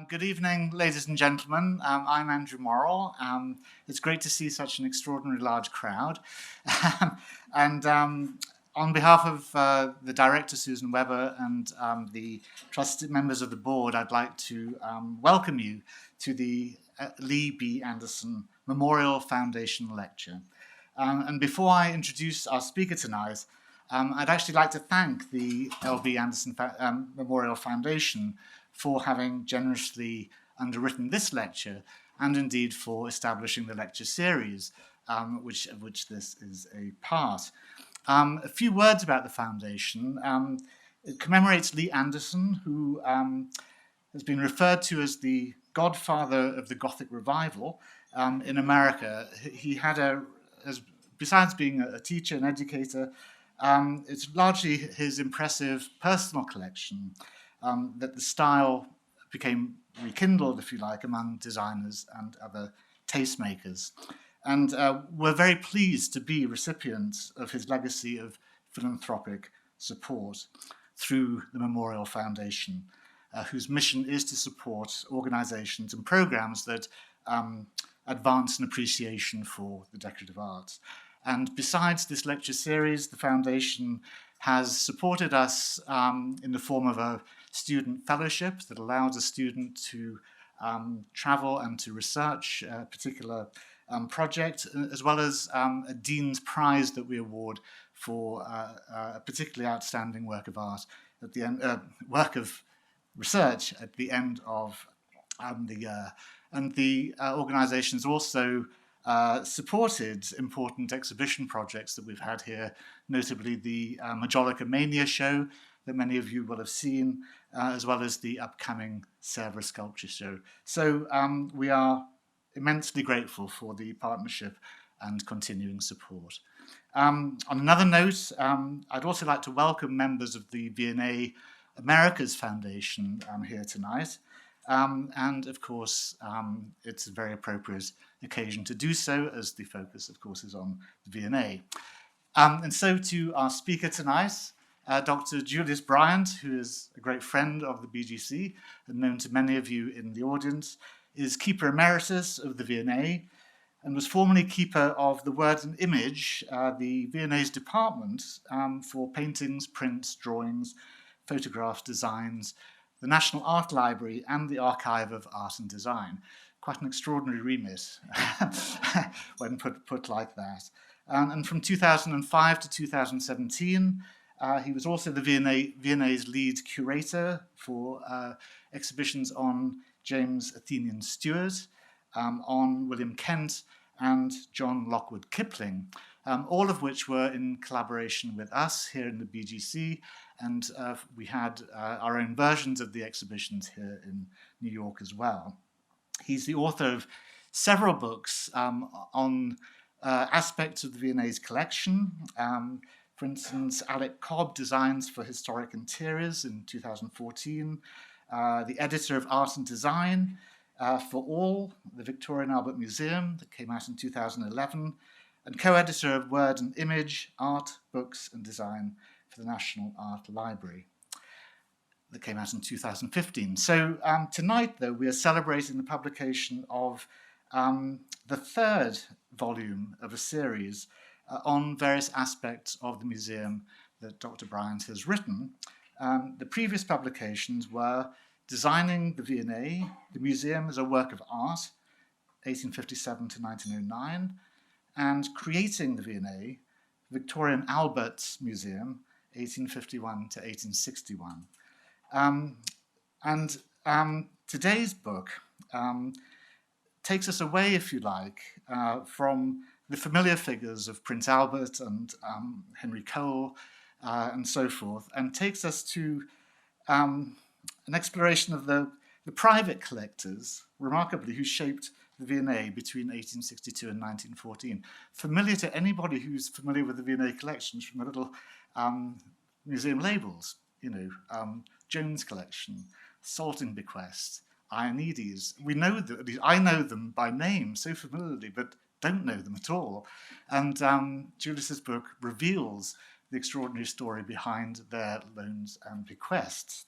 Good evening, ladies and gentlemen. I'm Andrew Morrill. It's great to see such an extraordinarily large crowd. and On behalf of the director, Susan Webber, and the trusted members of the board, I'd like to welcome you to the Lee B. Anderson Memorial Foundation Lecture. And before I introduce our speaker tonight, I'd actually like to thank the L.B. Anderson Memorial Foundation for having generously underwritten this lecture, and indeed for establishing the lecture series, of which this is a part. A few words about the foundation. It commemorates Lee Anderson, who has been referred to as the godfather of the Gothic revival in America. He had besides being a teacher and educator, it's largely his impressive personal collection that the style became rekindled, if you like, among designers and other tastemakers. And we're very pleased to be recipients of his legacy of philanthropic support through the Memorial Foundation, whose mission is to support organizations and programs that advance an appreciation for the decorative arts. And besides this lecture series, the Foundation has supported us in the form of a student fellowship that allows a student to travel and to research a particular project, as well as a Dean's Prize that we award for a particularly outstanding work of art at the end, work of research at the end of the year. And the organization's also supported important exhibition projects that we've had here, notably the Majolica Mania show that many of you will have seen, as well as the upcoming Sèvres Sculpture Show. So we are immensely grateful for the partnership and continuing support. On another note, I'd also like to welcome members of the V&A Americas Foundation here tonight. And of course, it's a very appropriate occasion to do so, as the focus, of course, is on the V&A. And so to our speaker tonight, Dr. Julius Bryant, who is a great friend of the BGC and known to many of you in the audience, is Keeper Emeritus of the V&A and was formerly Keeper of the Word and Image, the V&A's department for paintings, prints, drawings, photographs, designs, the National Art Library and the Archive of Art and Design. Quite an extraordinary remit when put like that. And from 2005 to 2017, he was also the V&A's lead curator for exhibitions on James Athenian Stewart, on William Kent, and John Lockwood Kipling, all of which were in collaboration with us here in the BGC, and we had our own versions of the exhibitions here in New York as well. He's the author of several books on aspects of the V&A's collection. For instance, Alec Cobb Designs for Historic Interiors in 2014, the editor of Art and Design for All, the Victoria and Albert Museum, that came out in 2011, and co-editor of Word and Image, Art, Books and Design for the National Art Library, that came out in 2015. So tonight, though, we are celebrating the publication of the third volume of a series on various aspects of the museum that Dr. Bryant has written. The previous publications were Designing the V&A, the Museum as a Work of Art, 1857 to 1909, and Creating the V&A, Victoria and Albert Museum, 1851 to 1861. Today's book takes us away, if you like, from the familiar figures of Prince Albert and Henry Cole and so forth, and takes us to an exploration of the private collectors, remarkably, who shaped the V&A between 1862 and 1914. Familiar to anybody who's familiar with the V&A collections from the little museum labels, Jones Collection, Salting Bequest, Ionides. We know that, I know them by name so familiarly, but don't know them at all. And Julius's book reveals the extraordinary story behind their loans and bequests.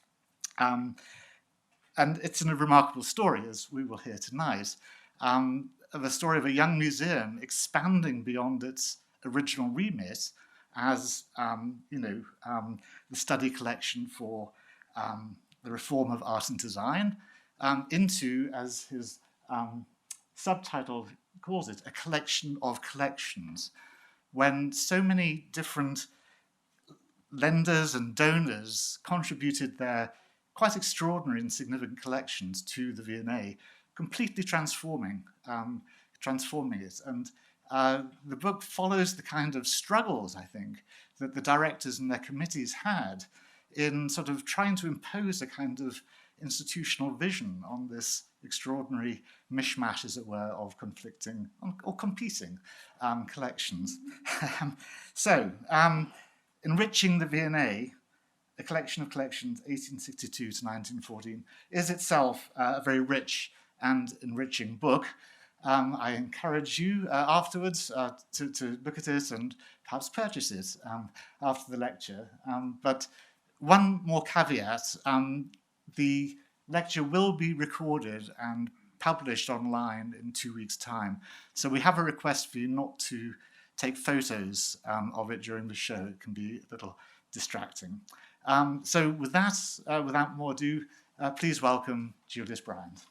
And it's a remarkable story, as we will hear tonight, of a story of a young museum expanding beyond its original remit as the study collection for the reform of art and design, into, as his subtitle calls it, a collection of collections, when so many different lenders and donors contributed their quite extraordinary and significant collections to the V&A, completely transforming it. And the book follows the kind of struggles, I think, that the directors and their committees had in sort of trying to impose a kind of institutional vision on this extraordinary mishmash, as it were, of conflicting or competing collections. So, Enriching the V&A, a collection of collections 1862 to 1914, is itself a very rich and enriching book. I encourage you afterwards to look at it and perhaps purchase it after the lecture. But one more caveat, the lecture will be recorded and published online in 2 weeks' time. So we have a request for you not to take photos of it during the show. It can be a little distracting. So with that, without more ado, please welcome Julius Bryant.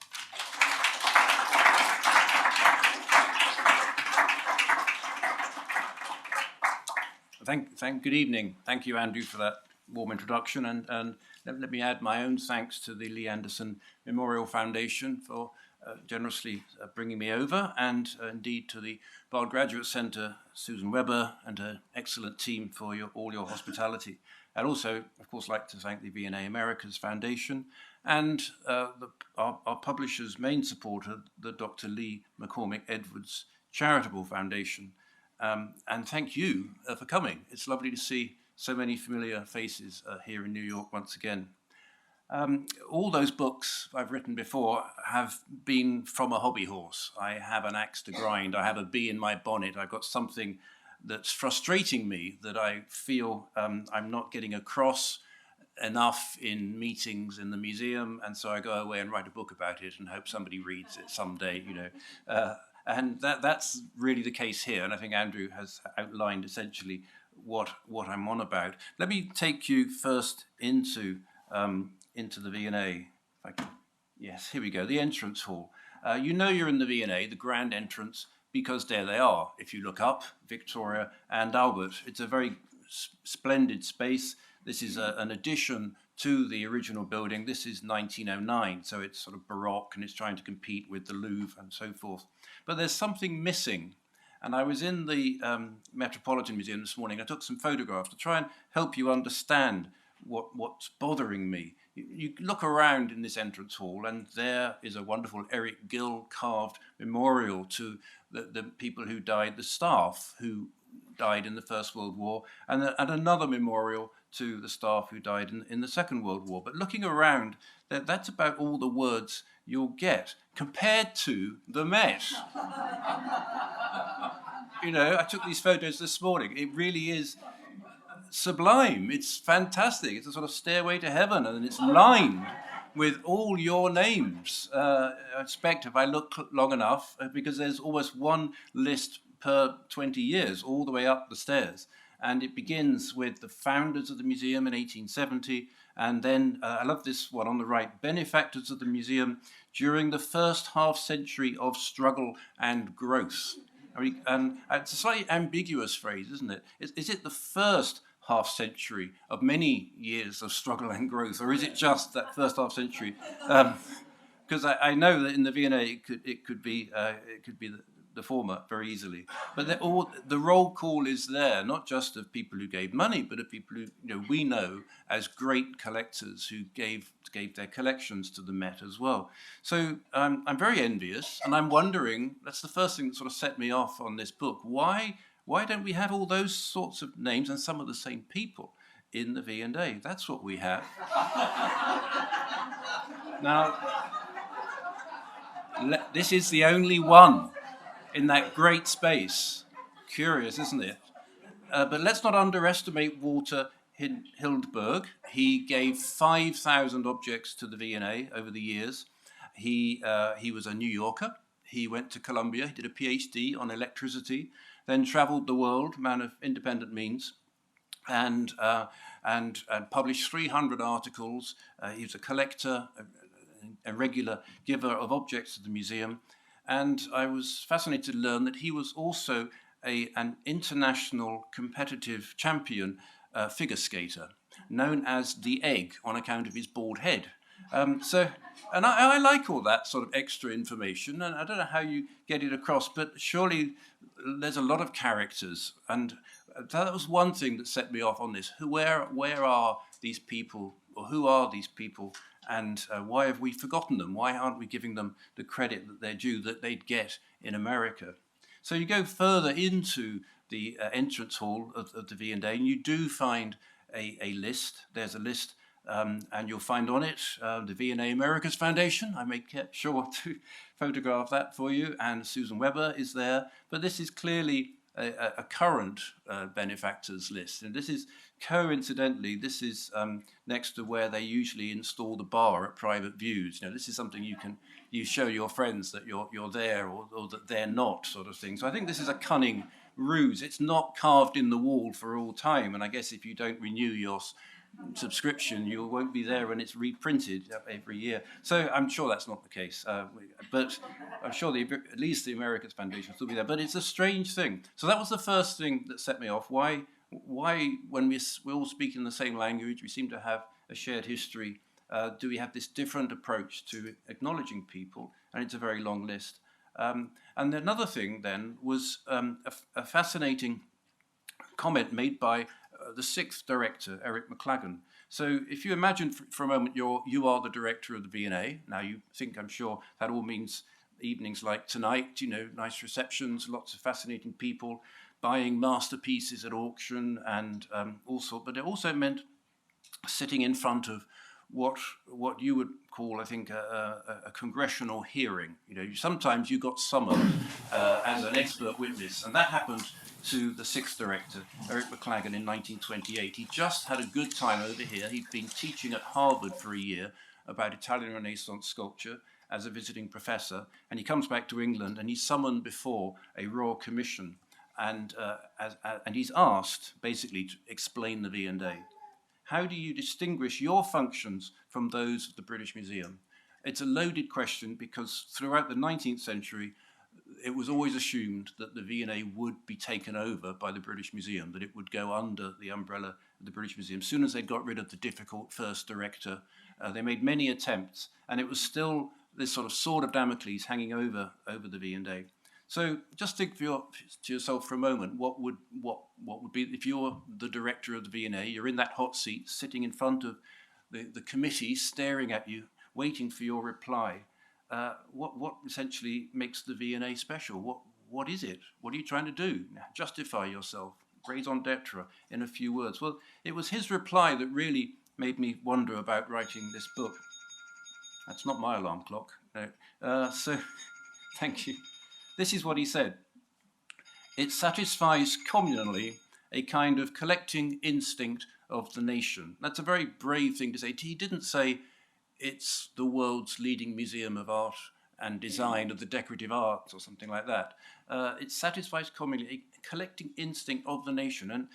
Good evening. Thank you, Andrew, for that warm introduction. And let me add my own thanks to the Lee Anderson Memorial Foundation for generously bringing me over, and indeed to the Bard Graduate Centre, Susan Webber, and her excellent team for all your hospitality. I'd also, of course, like to thank the V&A Americas Foundation and our publisher's main supporter, the Dr. Lee MacCormick Edwards Charitable Foundation. And thank you for coming. It's lovely to see so many familiar faces here in New York once again. All those books I've written before have been from a hobby horse. I have an axe to grind. I have a bee in my bonnet. I've got something that's frustrating me that I feel I'm not getting across enough in meetings in the museum, and so I go away and write a book about it and hope somebody reads it someday, and that's really the case here, and I think Andrew has outlined essentially what I'm on about. Let me take you first into the V&A. Yes, here we go, the entrance hall. You're in the V&A, the grand entrance, because there they are. If you look up, Victoria and Albert. It's a very splendid space. This is an addition to the original building. This is 1909, so it's sort of Baroque, and it's trying to compete with the Louvre and so forth. But there's something missing. And I was in the Metropolitan Museum this morning. I took some photographs to try and help you understand what's bothering me. You look around in this entrance hall, and there is a wonderful Eric Gill carved memorial to the people who died, the staff who died in the First World War, and another memorial to the staff who died in the Second World War. But looking around, that's about all the words you'll get compared to the Met. I took these photos this morning. It really is sublime. It's fantastic. It's a sort of stairway to heaven, and it's lined with all your names. I expect if I look long enough, because there's almost one list per 20 years, all the way up the stairs. And it begins with the founders of the museum in 1870, and then, I love this one on the right, benefactors of the museum during the first half century of struggle and growth. And it's a slightly ambiguous phrase, isn't it? Is it the first half century of many years of struggle and growth, or is it just that first half century? Because I know that in the V&A it could be the former very easily. But the roll call is there, not just of people who gave money, but of people who we know as great collectors who gave their collections to the Met as well. So I'm very envious, and I'm wondering, that's the first thing that sort of set me off on this book. Why don't we have all those sorts of names and some of the same people in the V&A? That's what we have. Now, this is the only one in that great space. Curious, isn't it? But let's not underestimate Walter Hildberg. He gave 5,000 objects to the V&A over the years. He was a New Yorker. He went to Columbia. He did a PhD on electricity, then traveled the world, man of independent means, and published 300 articles. He was a collector, a regular giver of objects to the museum. And I was fascinated to learn that he was also an international competitive champion figure skater, known as the Egg on account of his bald head. And I like all that sort of extra information, and I don't know how you get it across, but surely there's a lot of characters, and that was one thing that set me off on this. Where are these people, or who are these people, and why have we forgotten them? Why aren't we giving them the credit that they're due, that they'd get in America? So you go further into the entrance hall of the V&A, and you do find a list. There's a list, and you'll find on it the V&A Americas Foundation. I make sure to photograph that for you, and Susan Weber is there. But this is clearly a current benefactors list, and this is coincidentally, this is next to where they usually install the bar at private views. You know, this is something you show your friends that you're there, or that they're not, sort of thing. So I think this is a cunning ruse. It's not carved in the wall for all time, and I guess if you don't renew your subscription, you won't be there when it's reprinted every year. So I'm sure that's not the case, but I'm sure at least the Americas Foundation will still be there. But it's a strange thing. So that was the first thing that set me off. Why when we all speak in the same language, we seem to have a shared history, do we have this different approach to acknowledging people? And it's a very long list. And another thing then was a fascinating comment made by the sixth director, Eric McLagan. So if you imagine for a moment you are the director of the V&A. Now you think, I'm sure, that all means evenings like tonight, you know, nice receptions, lots of fascinating people, buying masterpieces at auction, and all sorts. But it also meant sitting in front of what you would call, I think, a congressional hearing. You know, sometimes you got summoned as an expert witness, and that happened to the sixth director, Eric McLagan, in 1928. He just had a good time over here. He'd been teaching at Harvard for a year about Italian Renaissance sculpture as a visiting professor, and he comes back to England, and he's summoned before a royal commission, and he's asked basically to explain the V&A. How do you distinguish your functions from those of the British Museum? It's a loaded question because throughout the 19th century, it was always assumed that the V&A would be taken over by the British Museum, that it would go under the umbrella of the British Museum. As soon as they got rid of the difficult first director, they made many attempts, and it was still this sort of sword of Damocles hanging over the V&A. So just think to yourself for a moment, what would be, if you're the director of the V&A, you're in that hot seat, sitting in front of the committee, staring at you, waiting for your reply. What essentially makes the V&A special? What is it? What are you trying to do? Justify yourself, raison d'etre in a few words. Well, it was his reply that really made me wonder about writing this book. That's not my alarm clock. No. So, thank you. This is what he said. It satisfies communally a kind of collecting instinct of the nation. That's a very brave thing to say. He didn't say it's the world's leading museum of art and design of the decorative arts or something like that. It satisfies communally a collecting instinct of the nation. And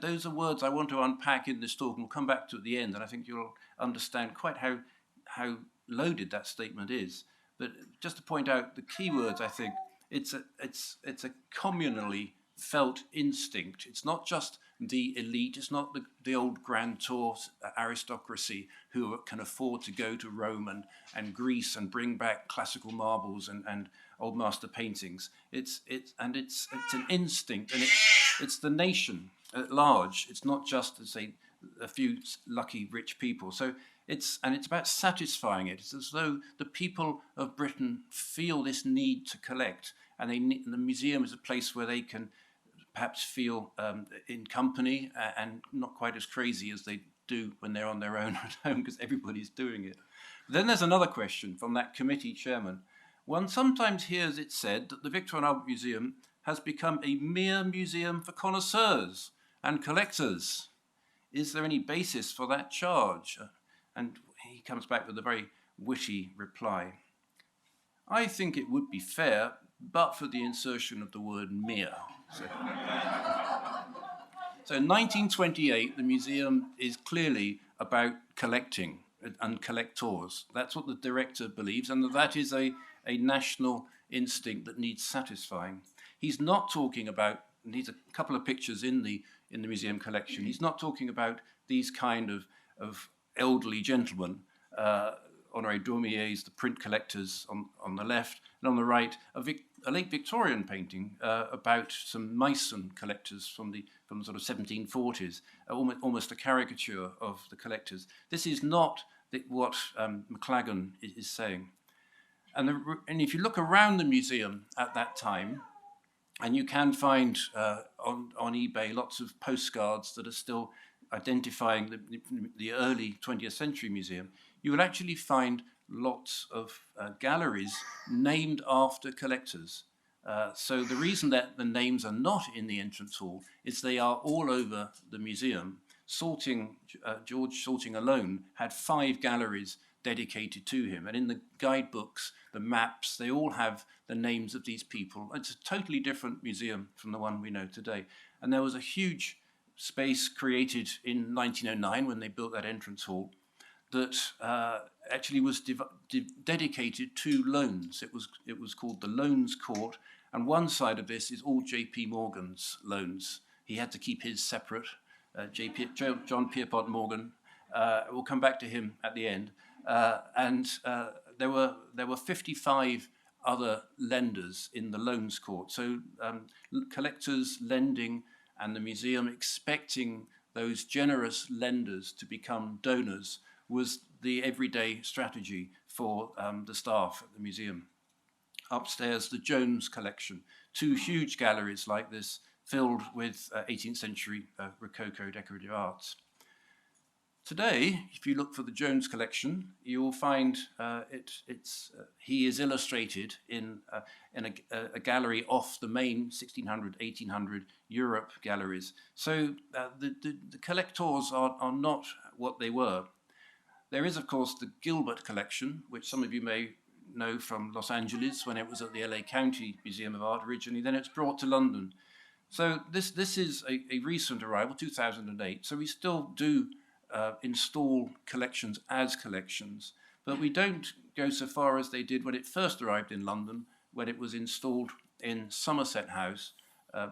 those are words I want to unpack in this talk, and we'll come back to at the end, and I think you'll understand quite how loaded that statement is. But just to point out the key words, I think, it's a communally felt instinct. It's not just the elite, it's not the old grand tour aristocracy who can afford to go to Rome and Greece and bring back classical marbles and old master paintings. It's an instinct, and it's the nation at large. It's not just, say, a few lucky rich people. So it's about satisfying it. It's as though the people of Britain feel this need to collect, and the museum is a place where they can perhaps feel in company and not quite as crazy as they do when they're on their own at home, because everybody's doing it. But then there's another question from that committee chairman. One sometimes hears it said that the Victor and Albert Museum has become a mere museum for connoisseurs and collectors. Is there any basis for that charge? And he comes back with a very witty reply. I think it would be fair, but for the insertion of the word mere. So in 1928, the museum is clearly about collecting and collectors. That's what the director believes, and that is a national instinct that needs satisfying. He's not talking about, and these are a couple of pictures in the museum collection, he's not talking about these kind of elderly gentlemen, Honoré Daumiers, the print collectors on the left, and on the right, a late Victorian painting about some Meissen collectors from the sort of 1740s, almost a caricature of the collectors. This is not what McLagan is saying. And if you look around the museum at that time, and you can find on eBay lots of postcards that are still identifying the early 20th century museum, you will actually find lots of galleries named after collectors. So the reason that the names are not in the entrance hall is they are all over the museum. George Salting alone had 5 galleries dedicated to him. And in the guidebooks, the maps, they all have the names of these people. It's a totally different museum from the one we know today. And there was a huge space created in 1909 when they built that entrance hall that actually was dedicated to loans. It was called the Loans Court, and one side of this is all J.P. Morgan's loans. He had to keep his separate. John Pierpont Morgan. We'll come back to him at the end. And there were 55 other lenders in the Loans Court. So collectors lending, and the museum expecting those generous lenders to become donors was the everyday strategy for the staff at the museum. Upstairs, the Jones collection, 2 huge galleries like this filled with 18th century Rococo decorative arts. Today, if you look for the Jones collection, you will find he is illustrated in a gallery off the main 1600, 1800 Europe galleries. So the collectors are not what they were. There is, of course, the Gilbert collection, which some of you may know from Los Angeles when it was at the LA County Museum of Art originally. Then it's brought to London. So this is a recent arrival, 2008. So we still do install collections as collections, but we don't go so far as they did when it first arrived in London, when it was installed in Somerset House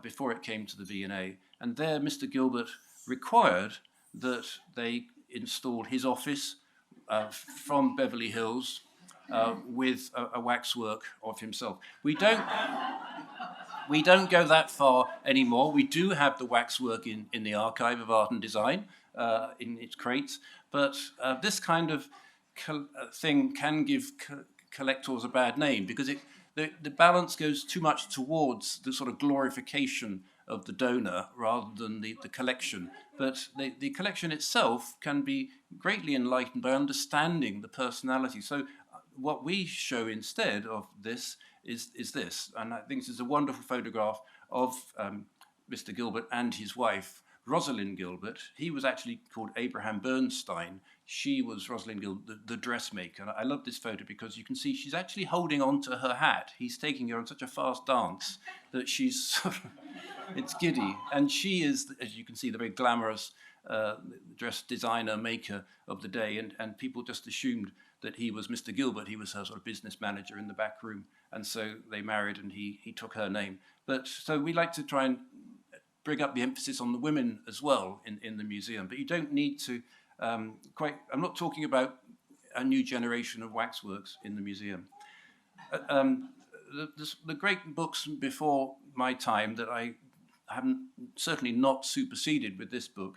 before it came to the V&A. And there Mr. Gilbert required that they installed his office from Beverly Hills with a waxwork of himself. We don't go that far anymore. We do have the waxwork in the Archive of Art and Design in its crates, but this kind of thing can give collectors a bad name because the balance goes too much towards the sort of glorification of the donor rather than the collection. But the collection itself can be greatly enlightened by understanding the personality. So what we show instead of this is this, and I think this is a wonderful photograph of Mr. Gilbert and his wife, Rosalind Gilbert. He was actually called Abraham Bernstein. She was Rosalind Gilbert, the dressmaker. And I love this photo because you can see she's actually holding on to her hat. He's taking her on such a fast dance that she's sort of, it's giddy. And she is, as you can see, the very glamorous dress designer, maker of the day. And people just assumed that he was Mr. Gilbert. He was her sort of business manager in the back room. And so they married and he took her name. But so we like to try and bring up the emphasis on the women as well in the museum. But you don't need to I'm not talking about a new generation of waxworks in the museum. The great books before my time that I haven't certainly not superseded with this book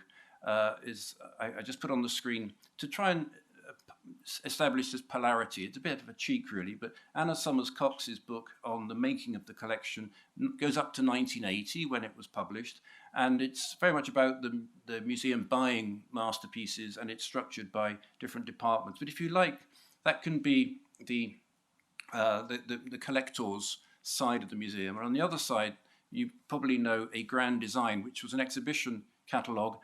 is I just put on the screen to try and establish this polarity. It's a bit of a cheek, really, but Anna Summers Cox's book on the making of the collection goes up to 1980 when it was published, and it's very much about the museum buying masterpieces, and it's structured by different departments. But if you like, that can be the collector's side of the museum. And on the other side, you probably know A Grand Design, which was an exhibition catalogue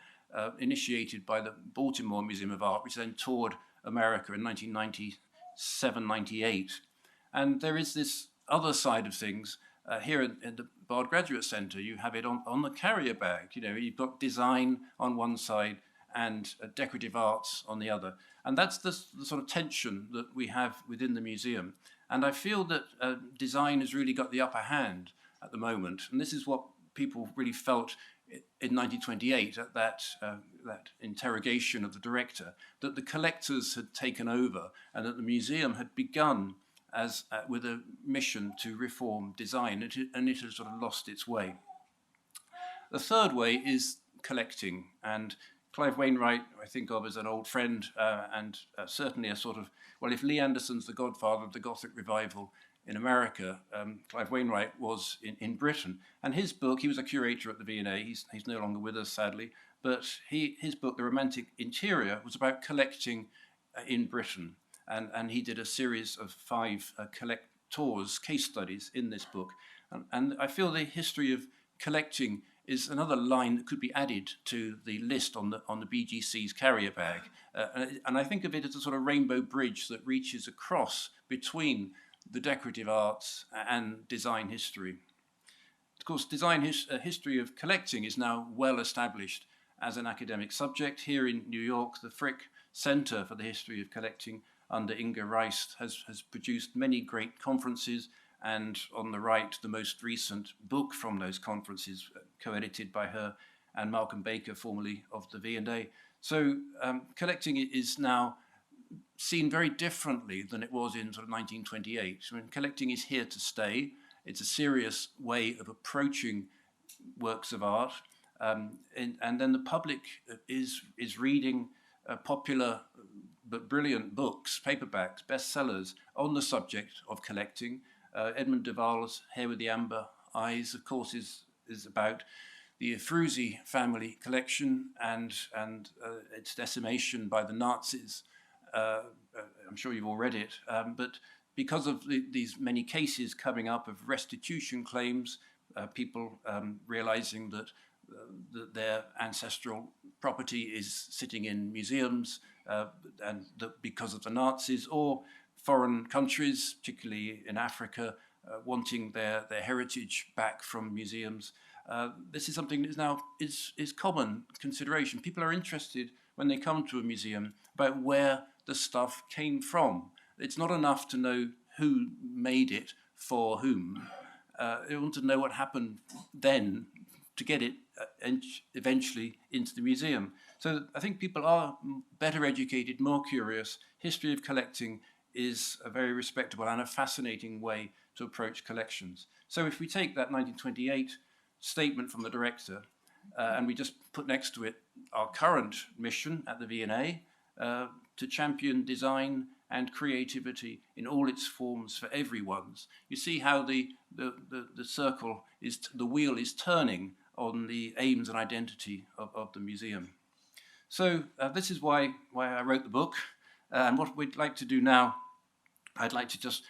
initiated by the Baltimore Museum of Art, which then toured America in 1997, 98. And there is this other side of things. Here at the Bard Graduate Centre, you have it on the carrier bag. You know, you've got design on one side and decorative arts on the other. And that's the sort of tension that we have within the museum. And I feel that design has really got the upper hand at the moment. And this is what people really felt in 1928 at that interrogation of the director, that the collectors had taken over and that the museum had begun as with a mission to reform design, and it had sort of lost its way. The third way is collecting, and Clive Wainwright I think of as an old friend and certainly a sort of, well, if Lee Anderson's the godfather of the Gothic revival in America, Clive Wainwright was in Britain. And his book, he was a curator at the V&A, he's no longer with us sadly, but his book, The Romantic Interior, was about collecting in Britain. And he did a series of 5 collectors' case studies in this book. And I feel the history of collecting is another line that could be added to the list on the BGC's carrier bag. And I think of it as a sort of rainbow bridge that reaches across between the decorative arts and design history. Of course, design history of collecting is now well established as an academic subject. Here in New York, the Frick Center for the History of Collecting under Inga Reist has produced many great conferences, and on the right, the most recent book from those conferences, co-edited by her and Malcolm Baker, formerly of the V&A. So collecting is now seen very differently than it was in sort of 1928. I mean, collecting is here to stay. It's a serious way of approaching works of art, and then the public is reading popular but brilliant books, paperbacks, bestsellers on the subject of collecting. Edmund de Waal's Hair with the Amber Eyes, of course, is about the Efrusi family collection and its decimation by the Nazis. I'm sure you've all read it, but because of these many cases coming up of restitution claims, people realizing that their ancestral property is sitting in museums, and that because of the Nazis, or foreign countries, particularly in Africa, wanting their heritage back from museums. This is something that now is common consideration. People are interested when they come to a museum about where the stuff came from. It's not enough to know who made it for whom. They want to know what happened then to get it eventually into the museum. So I think people are better educated, more curious. History of collecting is a very respectable and a fascinating way to approach collections. So if we take that 1928 statement from the director and we just put next to it our current mission at the V&A, to champion design and creativity in all its forms for everyone's, you see how the circle is, the wheel is turning on the aims and identity of the museum. So this is why I wrote the book. And what we'd like to do now, I'd like to just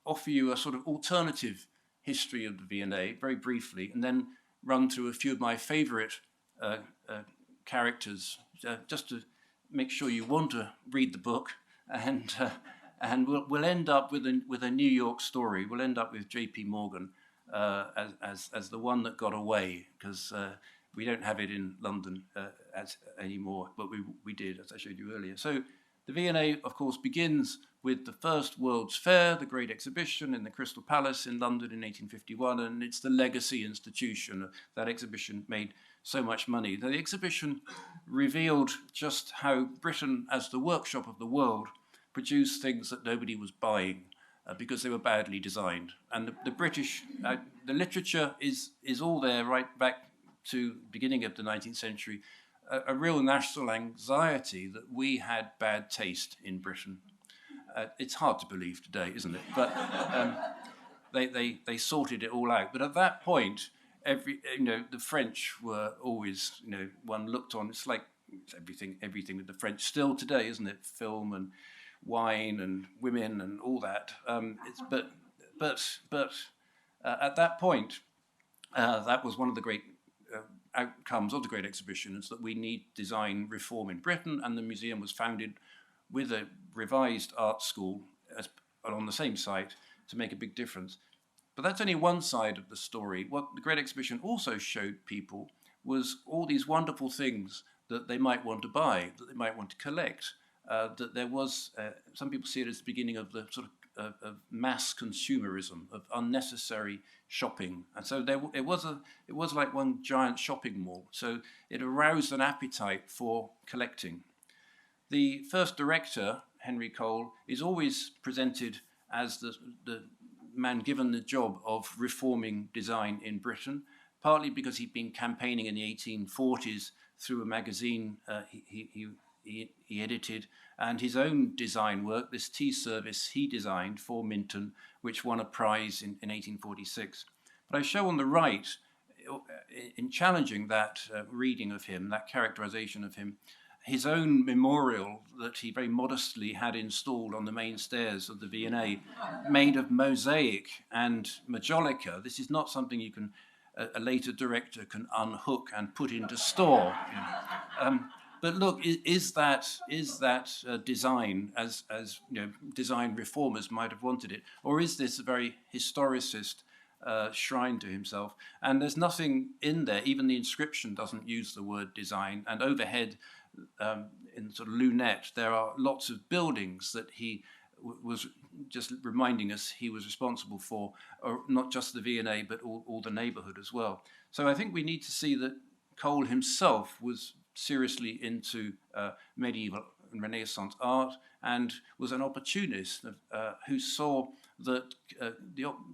offer you a sort of alternative history of the V&A, very briefly, and then run through a few of my favorite characters, just to make sure you want to read the book. And we'll end up with a New York story. We'll end up with J.P. Morgan as the one that got away, because we don't have it in London anymore, but we did, as I showed you earlier. So the V&A, of course, begins with the first World's Fair, the Great Exhibition in the Crystal Palace in London in 1851, and it's the legacy institution. That exhibition made so much money. The exhibition revealed just how Britain, as the workshop of the world, produced things that nobody was buying because they were badly designed. And the British, the literature is all there right back to the beginning of the 19th century, a real national anxiety that we had bad taste in Britain. It's hard to believe today, isn't it? But they sorted it all out. But at that point, the French were always, one looked on. It's like everything with the French still today, isn't it? Film and wine and women and all that. But at that point, that was one of the great outcomes of the Great Exhibition is that we need design reform in Britain, and the museum was founded with a revised art school on the same site to make a big difference. But that's only one side of the story. What the Great Exhibition also showed people was all these wonderful things that they might want to buy, that they might want to collect, that there was, some people see it as the beginning of the sort of mass consumerism, of unnecessary shopping. And so it was like one giant shopping mall. So it aroused an appetite for collecting. The first director, Henry Cole, is always presented as the man given the job of reforming design in Britain, partly because he'd been campaigning in the 1840s through a magazine he edited, and his own design work, this tea service he designed for Minton, which won a prize in 1846. But I show on the right, in challenging that reading of him, that characterization of him, his own memorial that he very modestly had installed on the main stairs of the V&A, made of mosaic and majolica. This is not something you can, a later director can unhook and put into store. But look, is that design as design reformers might have wanted it, or is this a very historicist shrine to himself? And there's nothing in there. Even the inscription doesn't use the word design. And overhead, in sort of lunette, there are lots of buildings that he was just reminding us he was responsible for, or not just the V&A, but all the neighborhood as well. So I think we need to see that Cole himself was seriously into medieval and Renaissance art, and was an opportunist who saw that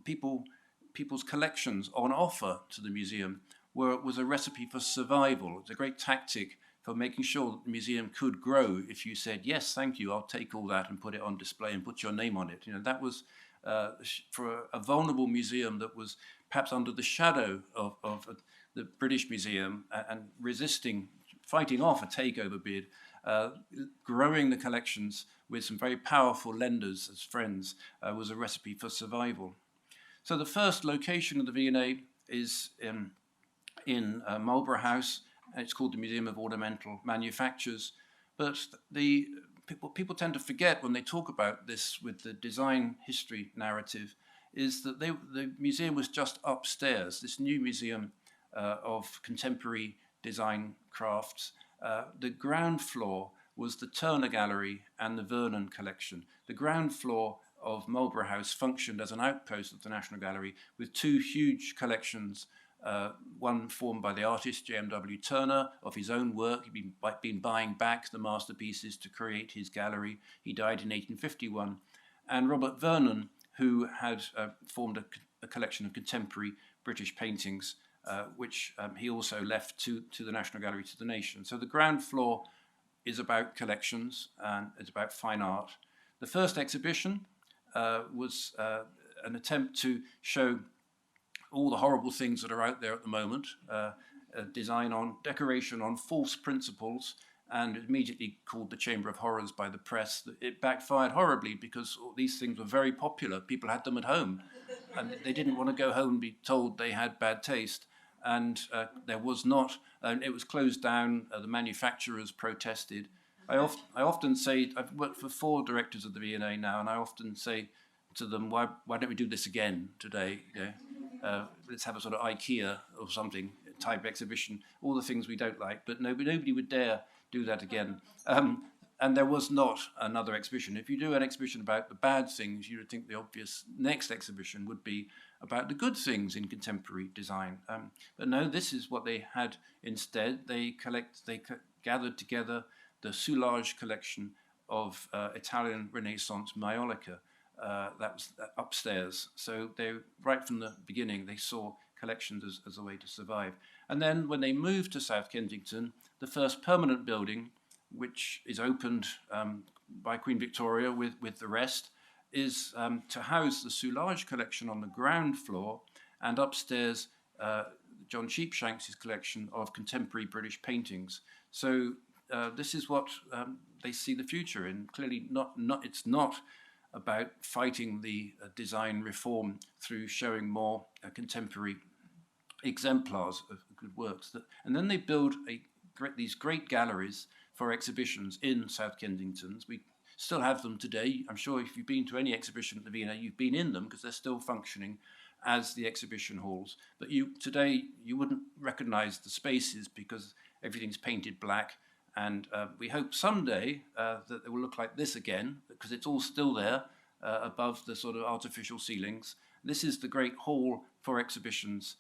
people's collections on offer to the museum was a recipe for survival. It's a great tactic for making sure that the museum could grow. If you said, yes, thank you, I'll take all that and put it on display and put your name on it. That was for a vulnerable museum that was perhaps under the shadow of the British Museum and fighting off a takeover bid, growing the collections with some very powerful lenders as friends was a recipe for survival. So the first location of the V&A is in Marlborough House. It's called the Museum of Ornamental Manufactures. But people tend to forget when they talk about this with the design history narrative is that the museum was just upstairs, this new museum of contemporary design crafts. The ground floor was the Turner Gallery and the Vernon collection. The ground floor of Marlborough House functioned as an outpost of the National Gallery with two huge collections, one formed by the artist J.M.W. Turner of his own work. He'd been buying back the masterpieces to create his gallery. He died in 1851. And Robert Vernon, who had formed a collection of contemporary British paintings, which he also left to the National Gallery, to the nation. So the ground floor is about collections and it's about fine art. The first exhibition was an attempt to show all the horrible things that are out there at the moment, decoration on false principles, and immediately called the Chamber of Horrors by the press. It backfired horribly because these things were very popular. People had them at home, and they didn't want to go home and be told they had bad taste. And there was not, it was closed down. The manufacturers protested. I often say, I've worked for 4 directors of the V&A now, and I often say to them, why don't we do this again today? Let's have a sort of IKEA or something type exhibition, all the things we don't like, but nobody would dare do that again. And there was not another exhibition. If you do an exhibition about the bad things, you would think the obvious next exhibition would be about the good things in contemporary design. But no, this is what they had instead. They gathered together the Soulage collection of Italian Renaissance maiolica. That was upstairs. So right from the beginning, they saw collections as a way to survive. And then when they moved to South Kensington, the first permanent building, which is opened by Queen Victoria with the rest, is to house the Soulage collection on the ground floor, and upstairs John Sheepshanks' collection of contemporary British paintings. So this is what they see the future in. Clearly, it's not about fighting the design reform through showing more contemporary exemplars of good works. And then they build these great galleries for exhibitions in South Kensington. We still have them today. I'm sure if you've been to any exhibition at the V&A, you've been in them because they're still functioning as the exhibition halls. But today you wouldn't recognize the spaces because everything's painted black. And we hope someday that it will look like this again, because it's all still there above the sort of artificial ceilings. This is the great hall for exhibitions,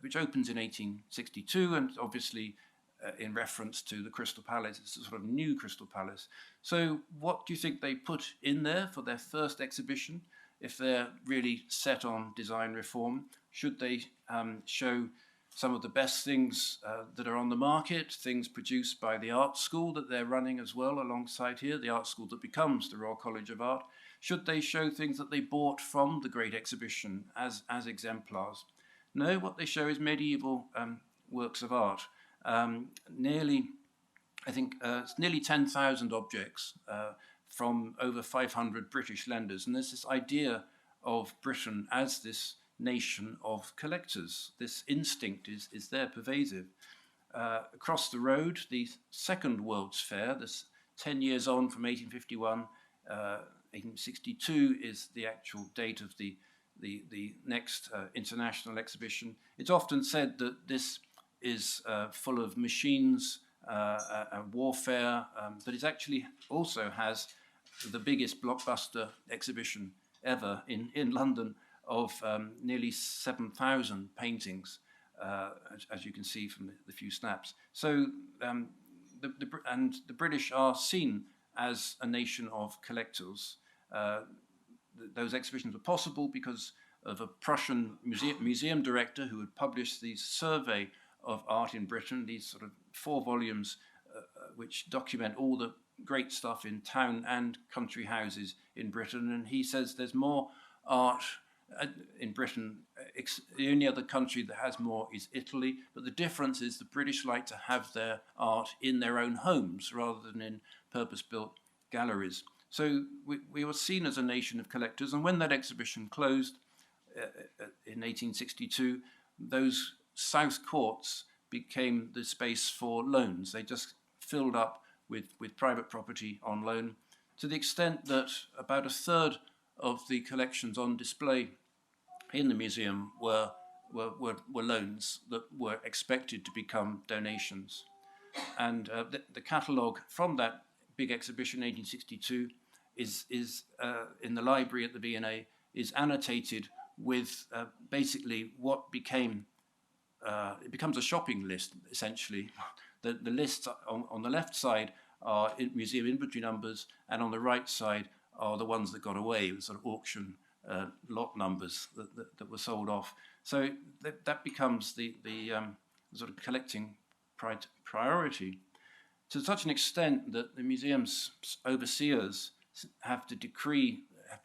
which opens in 1862, and obviously in reference to the Crystal Palace. It's a sort of new Crystal Palace. So what do you think they put in there for their first exhibition? If they're really set on design reform, should they show some of the best things that are on the market, things produced by the art school that they're running as well alongside here, the art school that becomes the Royal College of Art? Should they show things that they bought from the Great Exhibition as exemplars? No, what they show is medieval works of art. Nearly 10,000 objects from over 500 British lenders. And there's this idea of Britain as this nation of collectors. This instinct is there, pervasive. Across the road, the Second World's Fair, this 10 years on from 1851, 1862 is the actual date of the next international exhibition. It's often said that this is full of machines and warfare, but it actually also has the biggest blockbuster exhibition ever in London of nearly 7,000 paintings, as you can see from the few snaps. So the British are seen as a nation of collectors. Those exhibitions were possible because of a Prussian museum director who had published the survey of art in Britain, these sort of 4 volumes which document all the great stuff in town and country houses in Britain. And he says there's more art in Britain. The only other country that has more is Italy, but the difference is the British like to have their art in their own homes rather than in purpose-built galleries. So we were seen as a nation of collectors, and when that exhibition closed in 1862, those South Courts became the space for loans. They just filled up with private property on loan, to the extent that about a third of the collections on display in the museum were loans that were expected to become donations. And the catalogue from that big exhibition, 1862, is in the library at the V&A, is annotated with basically what became, it becomes a shopping list, essentially. The lists on the left side are museum inventory numbers, and on the right side are the ones that got away, with sort of auction lot numbers that were sold off. So that becomes the sort of collecting priority, to such an extent that the museum's overseers have to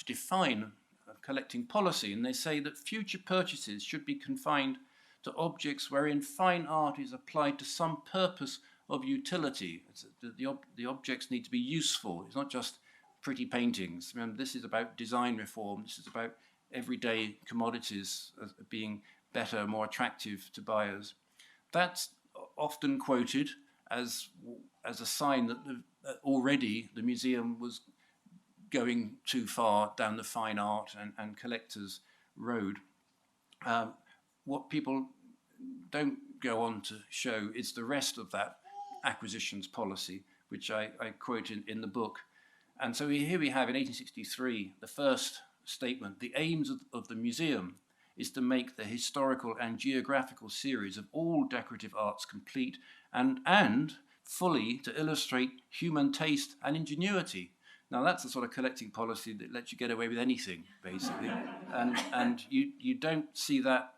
define a collecting policy, and they say that future purchases should be confined to objects wherein fine art is applied to some purpose of utility. The objects need to be useful. It's not just pretty paintings. Remember, this is about design reform. This is about everyday commodities being better, more attractive to buyers. That's often quoted as a sign that already the museum was going too far down the fine art and collectors' road. What people don't go on to show is the rest of that acquisitions policy, which I quote in the book. And so here we have in 1863 the first statement: the aims of the museum is to make the historical and geographical series of all decorative arts complete and fully to illustrate human taste and ingenuity. Now that's the sort of collecting policy that lets you get away with anything, basically, and you don't see that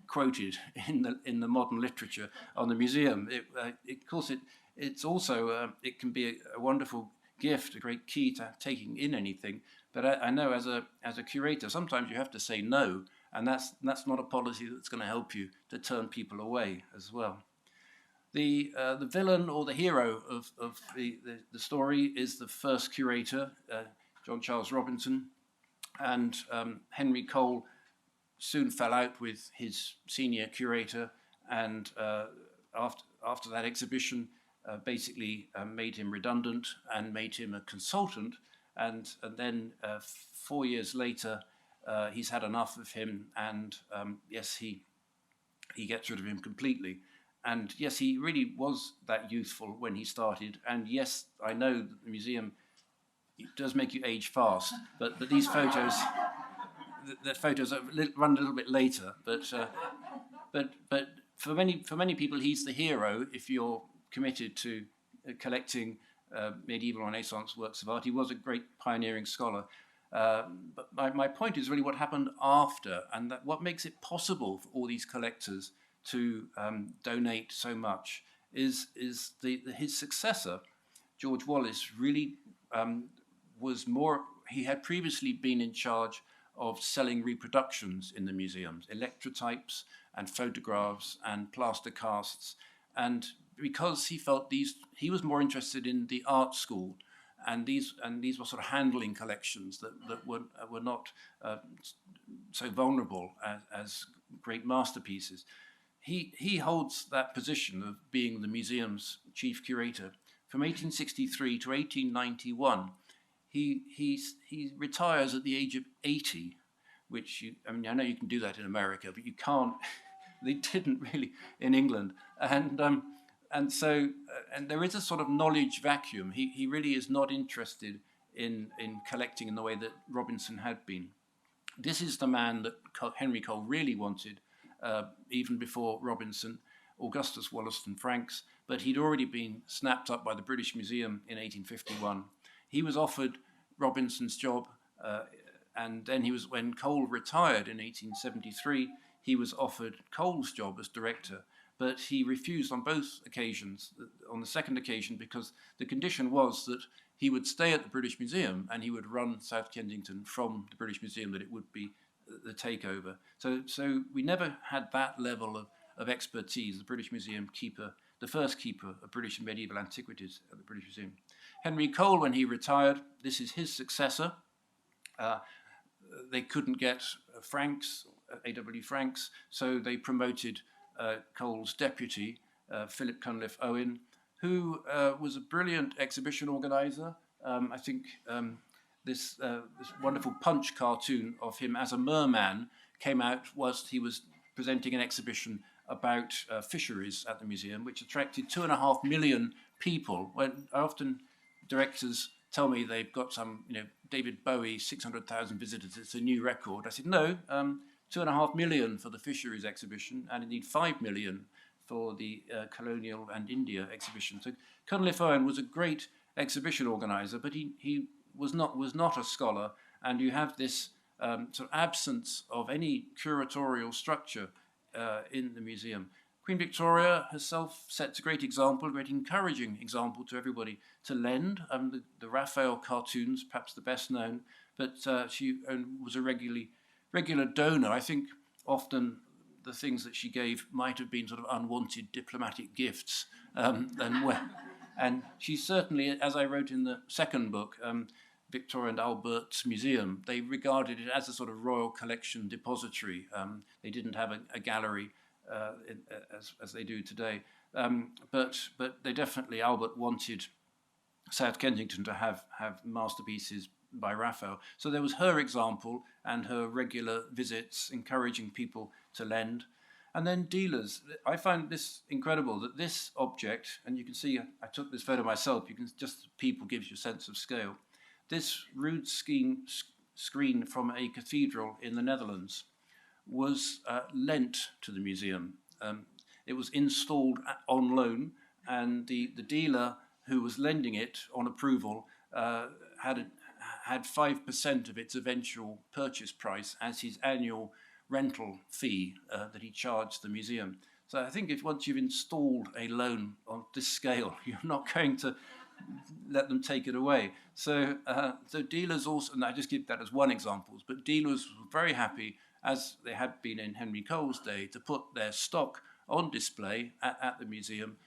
quoted in the modern literature on the museum. Of course, it's also it can be a wonderful gift, a great key to taking in anything. But I know as a curator, sometimes you have to say no, and that's not a policy that's going to help you to turn people away as well. The villain or the hero of the story is the first curator, John Charles Robinson, and Henry Cole soon fell out with his senior curator, and after that exhibition, basically made him redundant and made him a consultant. And then 4 years later, he's had enough of him, and yes, he gets rid of him completely. And yes, he really was that youthful when he started. And yes, I know that the museum does make you age fast, but these photos, the photos run a little bit later. But for many people, he's the hero if you're committed to collecting medieval Renaissance works of art. He was a great pioneering scholar. But my point is really what happened after, and that what makes it possible for all these collectors to donate so much is his successor, George Wallace, really was more. He had previously been in charge of selling reproductions in the museums, electrotypes and photographs and plaster casts, and because he felt he was more interested in the art school, and these were sort of handling collections that were not so vulnerable as great masterpieces. He holds that position of being the museum's chief curator from 1863 to 1891. He retires at the age of 80, which I know you can do that in America, but you can't. They didn't really in England, and so there is a sort of knowledge vacuum. He really is not interested in collecting in the way that Robinson had been. This is the man that Henry Cole really wanted, even before Robinson, Augustus Wollaston Franks, but he'd already been snapped up by the British Museum in 1851. He was offered Robinson's job, and then when Cole retired in 1873, he was offered Cole's job as director, but he refused on both occasions. On the second occasion, because the condition was that he would stay at the British Museum and he would run South Kensington from the British Museum, that it would be the takeover. So we never had that level of expertise. The British Museum keeper, the first keeper of British and medieval antiquities at the British Museum. Henry Cole, when he retired, this is his successor. They couldn't get Franks, A.W. Franks, so they promoted Cole's deputy, Philip Cunliffe Owen, who was a brilliant exhibition organizer. I think this wonderful Punch cartoon of him as a merman came out whilst he was presenting an exhibition about fisheries at the museum, which attracted 2.5 million people. When often directors tell me they've got some, David Bowie, 600,000 visitors, it's a new record. I said, no, 2.5 million for the fisheries exhibition, and indeed 5 million for the colonial and India exhibition. So Cunliffe Owen was a great exhibition organizer, but he was not a scholar, and you have this sort of absence of any curatorial structure in the museum. Queen Victoria herself sets a great example, a great encouraging example to everybody to lend. The Raphael cartoons, perhaps the best known, but she was a regular donor. I think often the things that she gave might have been sort of unwanted diplomatic gifts. And she certainly, as I wrote in the second book, Victoria and Albert's Museum, they regarded it as a sort of royal collection depository. They didn't have a gallery as they do today. But they definitely, Albert wanted South Kensington to have masterpieces by Raphael. So there was her example and her regular visits encouraging people to lend. And then dealers. I find this incredible that this object, and you can see I took this photo myself, you can just, people gives you a sense of scale. This rood screen from a cathedral in the Netherlands was lent to the museum. It was installed on loan, and the dealer who was lending it on approval had 5% of its eventual purchase price as his annual rental fee that he charged the museum. So I think if once you've installed a loan on this scale, you're not going to let them take it away. So dealers also, and I just give that as one example, but dealers were very happy, as they had been in Henry Cole's day, to put their stock on display at the museum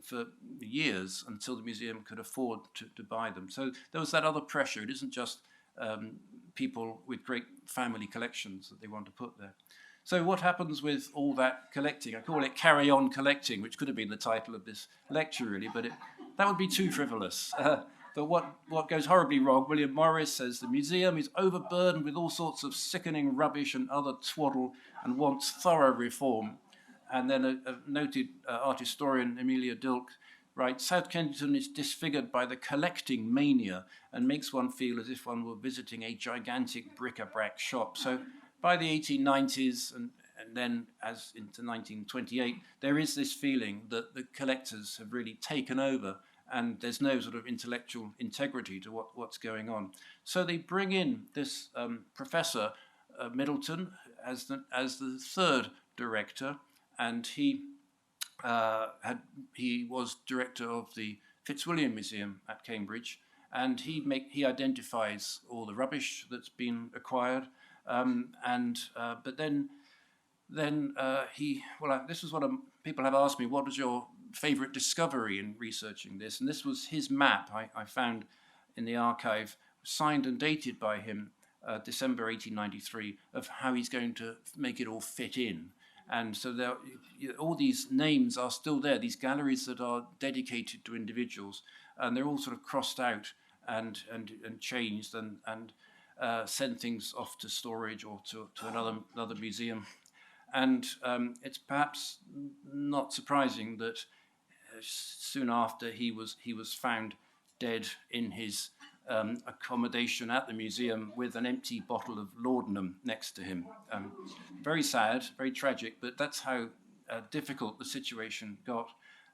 for years until the museum could afford to buy them. So there was that other pressure. It isn't just people with great family collections that they want to put there. So what happens with all that collecting? I call it carry on collecting, which could have been the title of this lecture really, but that would be too frivolous. But what goes horribly wrong, William Morris says the museum is overburdened with all sorts of sickening rubbish and other twaddle and wants thorough reform. And then a noted art historian, Emilia Dilk, writes, South Kensington is disfigured by the collecting mania and makes one feel as if one were visiting a gigantic bric-a-brac shop. So by the 1890s and then as into 1928, there is this feeling that the collectors have really taken over and there's no sort of intellectual integrity to what's going on. So they bring in this Professor Middleton as the third director, and he was director of the Fitzwilliam Museum at Cambridge, and he identifies all the rubbish that's been acquired, but then this is what people have asked me, what was your favourite discovery in researching this? And this was his map I found in the archive, signed and dated by him, December 1893, of how he's going to make it all fit in. And so all these names are still there, these galleries that are dedicated to individuals, and they're all sort of crossed out and changed and send things off to storage or to another museum. And it's perhaps not surprising that soon after he was found dead in his accommodation at the museum with an empty bottle of laudanum next to him. Very sad, very tragic, but that's how difficult the situation got.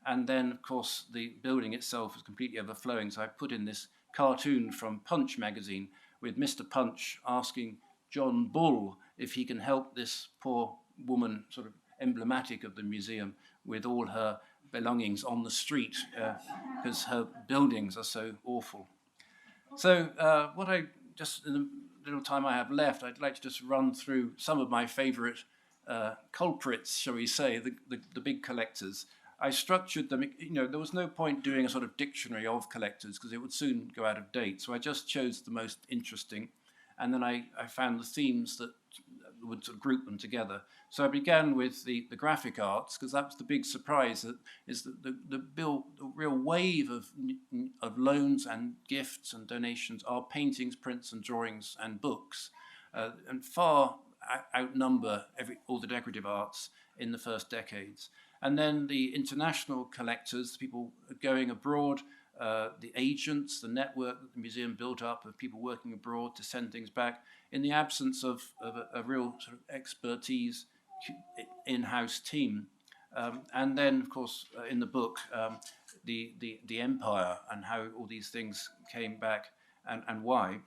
And then, of course, the building itself was completely overflowing. So I put in this cartoon from Punch magazine with Mr. Punch asking John Bull if he can help this poor woman, sort of emblematic of the museum, with all her belongings on the street because her buildings are so awful. So in the little time I have left, I'd like to just run through some of my favourite culprits, shall we say, the big collectors. I structured them, there was no point doing a sort of dictionary of collectors because it would soon go out of date. So I just chose the most interesting, and then I found the themes that would sort of group them together. So I began with the graphic arts, because that was the big surprise, that is the real wave of loans and gifts and donations are paintings, prints and drawings and books, and far outnumber all the decorative arts in the first decades. And then the international collectors, the people going abroad, the agents, the network that the museum built up of people working abroad to send things back, in the absence of a real sort of expertise in-house team. And then, of course, in the book, the empire and how all these things came back and why,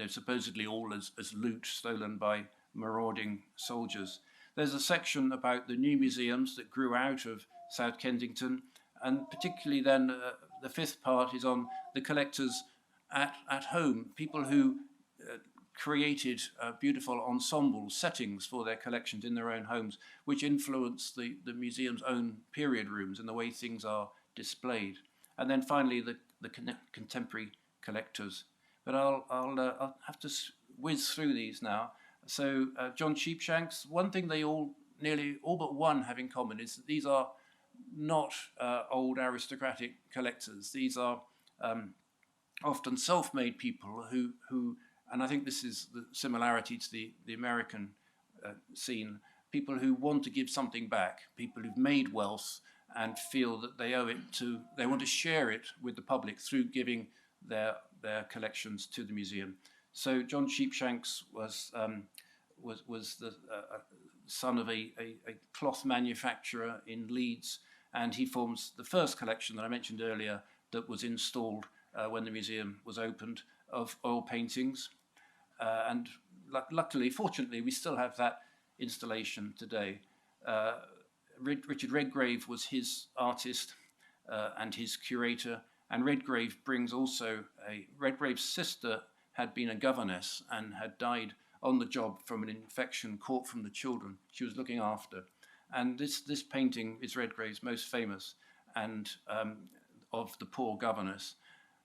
supposedly all as loot stolen by marauding soldiers. There's a section about the new museums that grew out of South Kensington, and particularly then the fifth part is on the collectors at home, people who created beautiful ensemble settings for their collections in their own homes, which influenced the museum's own period rooms and the way things are displayed. And then finally the contemporary collectors. But I'll have to whiz through these now. So John Sheepshanks, one thing they nearly all but one have in common is that these are not old aristocratic collectors. These are often self-made people who, and I think this is the similarity to the American scene, people who want to give something back, people who've made wealth and feel that they owe it they want to share it with the public through giving their collections to the museum. So John Sheepshanks was the son of a cloth manufacturer in Leeds, and he forms the first collection that I mentioned earlier that was installed when the museum was opened of oil paintings. And luckily, fortunately, we still have that installation today. Richard Redgrave was his artist and his curator, and Redgrave brings also Redgrave's sister had been a governess and had died on the job from an infection caught from the children she was looking after. And this painting is Redgrave's most famous, and of the poor governess.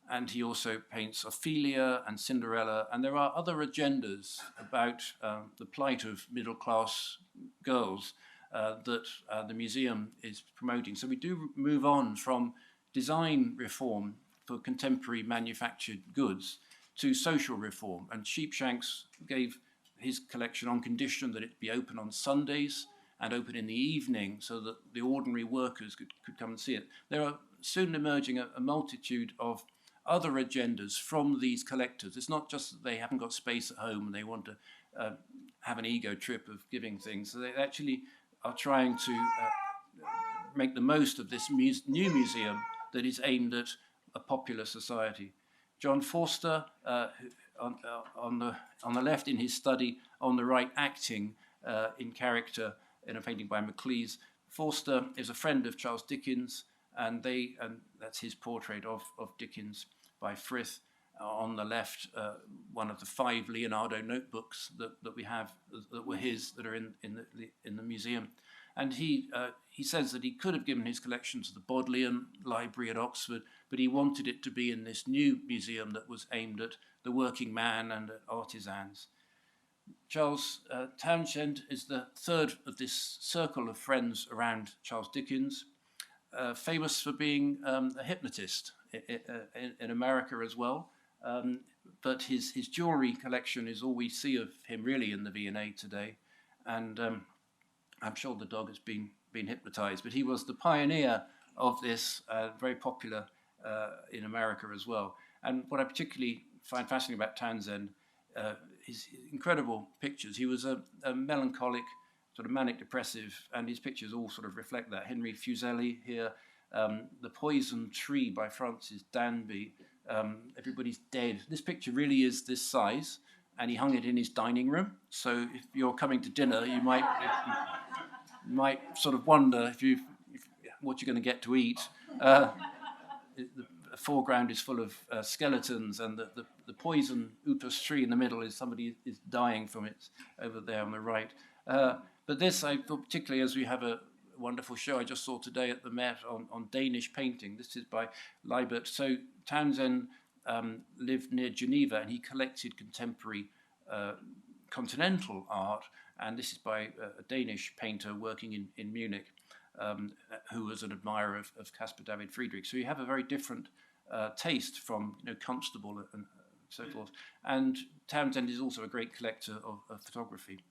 and he also paints Ophelia and Cinderella, and there are other agendas about the plight of middle-class girls that the museum is promoting. So we do move on from design reform for contemporary manufactured goods to social reform, and Sheepshanks gave his collection on condition that it be open on Sundays and open in the evening so that the ordinary workers could come and see it. There are soon emerging a multitude of other agendas from these collectors. It's not just that they haven't got space at home and they want to have an ego trip of giving things. So they actually are trying to make the most of this new museum that is aimed at a popular society. John Forster, on the left in his study, on the right acting in character in a painting by Maclise. Forster is a friend of Charles Dickens, and that's his portrait of Dickens by Frith. On the left, one of the 5 Leonardo notebooks that we have that were his, that are in the museum. And he says that he could have given his collection to the Bodleian Library at Oxford, but he wanted it to be in this new museum that was aimed at the working man and at artisans. Charles Townshend is the third of this circle of friends around Charles Dickens, famous for being a hypnotist in America as well. But his jewellery collection is all we see of him really in the V&A today. And I'm sure the dog has been hypnotised, but he was the pioneer of this, very popular in America as well. And what I particularly find fascinating about Townsend, his incredible pictures. He was a melancholic, sort of manic depressive, and his pictures all sort of reflect that. Henry Fuseli here, The Poison Tree by Francis Danby, Everybody's Dead. This picture really is this size, and he hung it in his dining room. So if you're coming to dinner, you might sort of wonder what you're going to get to eat. The foreground is full of skeletons, and the poison upas tree in the middle is somebody is dying from it over there on the right. But this, I thought, particularly as we have a wonderful show I just saw today at the Met on Danish painting. This is by Libert. So Townsend lived near Geneva, and he collected contemporary continental art, and this is by a Danish painter working in Munich, who was an admirer of Caspar David Friedrich. So you have a very different taste from Constable and so forth. And Townsend is also a great collector of photography.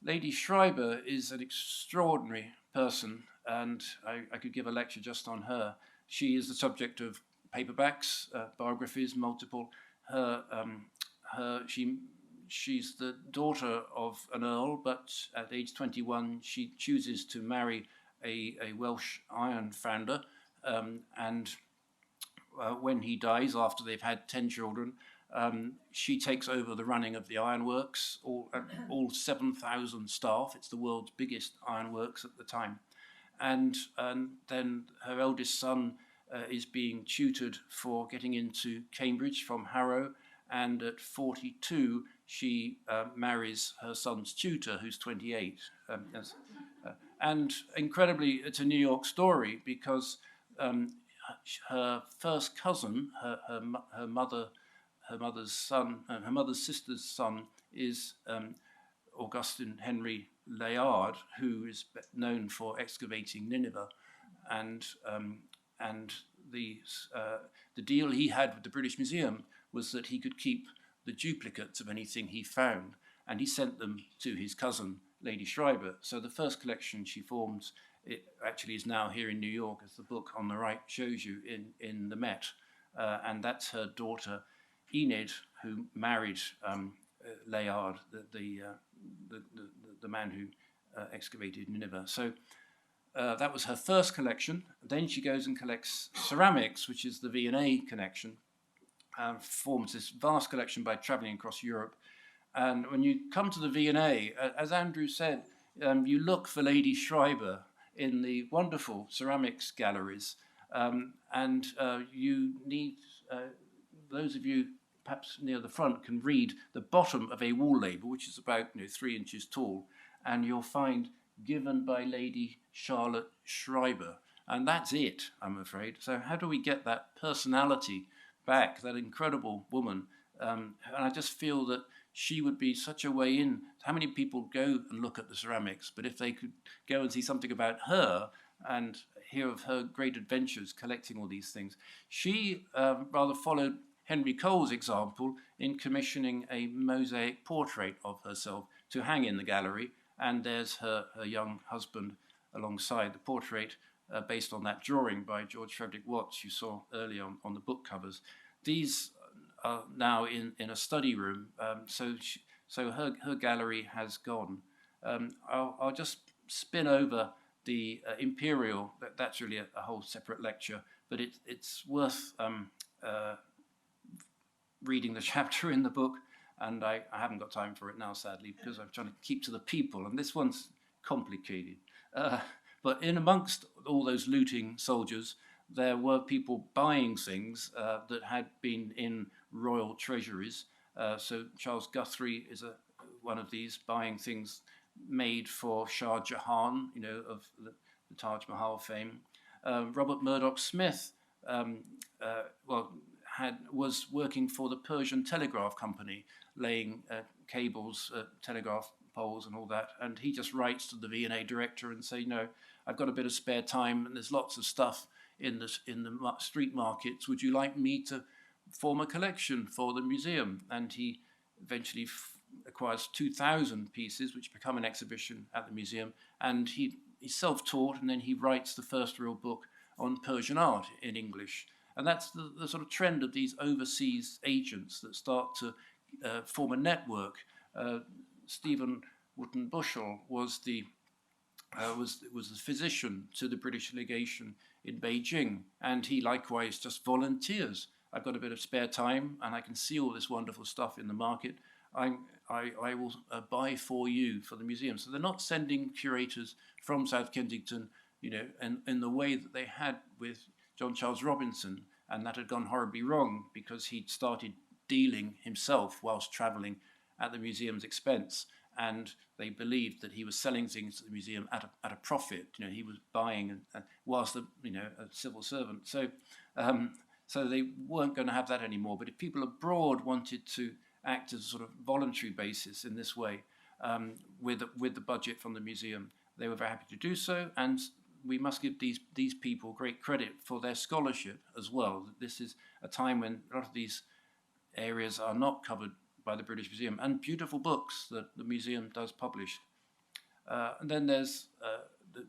Lady Schreiber is an extraordinary person, and I could give a lecture just on her. She is the subject of paperbacks, biographies, multiple. She's the daughter of an earl, but at age 21 she chooses to marry a Welsh iron founder, and when he dies, after they've had 10 children, she takes over the running of the ironworks, all 7,000 staff. It's the world's biggest ironworks at the time. And then her eldest son is being tutored for getting into Cambridge from Harrow, and at 42 she marries her son's tutor, who's 28. And incredibly, it's a New York story, because her first cousin, her mother's son, her mother's sister's son, is Augustin Henry Layard, who is known for excavating Nineveh, and the deal he had with the British Museum was that he could keep the duplicates of anything he found, and he sent them to his cousin, Lady Schreiber. So the first collection she forms, it actually is now here in New York, as the book on the right shows you, in the Met, and that's her daughter Enid, who married Layard, the man who excavated Nineveh. So that was her first collection. Then she goes and collects ceramics, which is the V&A connection, forms this vast collection by travelling across Europe. And when you come to the V&A, as Andrew said, you look for Lady Schreiber in the wonderful ceramics galleries, and you need, those of you perhaps near the front can read the bottom of a wall label, which is about 3 inches tall, and you'll find given by Lady Charlotte Schreiber. And that's it, I'm afraid. So how do we get that personality back, that incredible woman. And I just feel that she would be such a way in. How many people go and look at the ceramics? But if they could go and see something about her and hear of her great adventures collecting all these things, she rather followed Henry Cole's example in commissioning a mosaic portrait of herself to hang in the gallery. And there's her young husband alongside the portrait, based on that drawing by George Frederick Watts you saw earlier on the book covers. These are now in a study room, so her gallery has gone. I'll just spin over the Imperial. That's really a whole separate lecture, but it's worth reading the chapter in the book, and I haven't got time for it now, sadly, because I'm trying to keep to the people, and this one's complicated. But in amongst all those looting soldiers, there were people buying things that had been in royal treasuries. So Charles Guthrie is one of these, buying things made for Shah Jahan, of the Taj Mahal fame. Robert Murdoch Smith, was working for the Persian Telegraph Company, laying cables, telegraph poles and all that, and he just writes to the V&A director and say, I've got a bit of spare time and there's lots of stuff in the street markets. Would you like me to form a collection for the museum? And he eventually acquires 2,000 pieces, which become an exhibition at the museum. And he's self-taught, and then he writes the first real book on Persian art in English. And that's the sort of trend of these overseas agents that start to form a network. Stephen Wootton Bushell was the physician to the British legation in Beijing, and he likewise just volunteers. I've got a bit of spare time, and I can see all this wonderful stuff in the market. I will buy for you for the museum. So they're not sending curators from South Kensington, in the way that they had with John Charles Robinson, and that had gone horribly wrong because he'd started dealing himself whilst travelling at the museum's expense, and they believed that he was selling things to the museum at a profit. He was buying whilst a civil servant. So they weren't going to have that anymore. But if people abroad wanted to act as a sort of voluntary basis in this way, with the budget from the museum, they were very happy to do so. And we must give these people great credit for their scholarship as well. This is a time when a lot of these areas are not covered by the British Museum, and beautiful books that the museum does publish. And then there's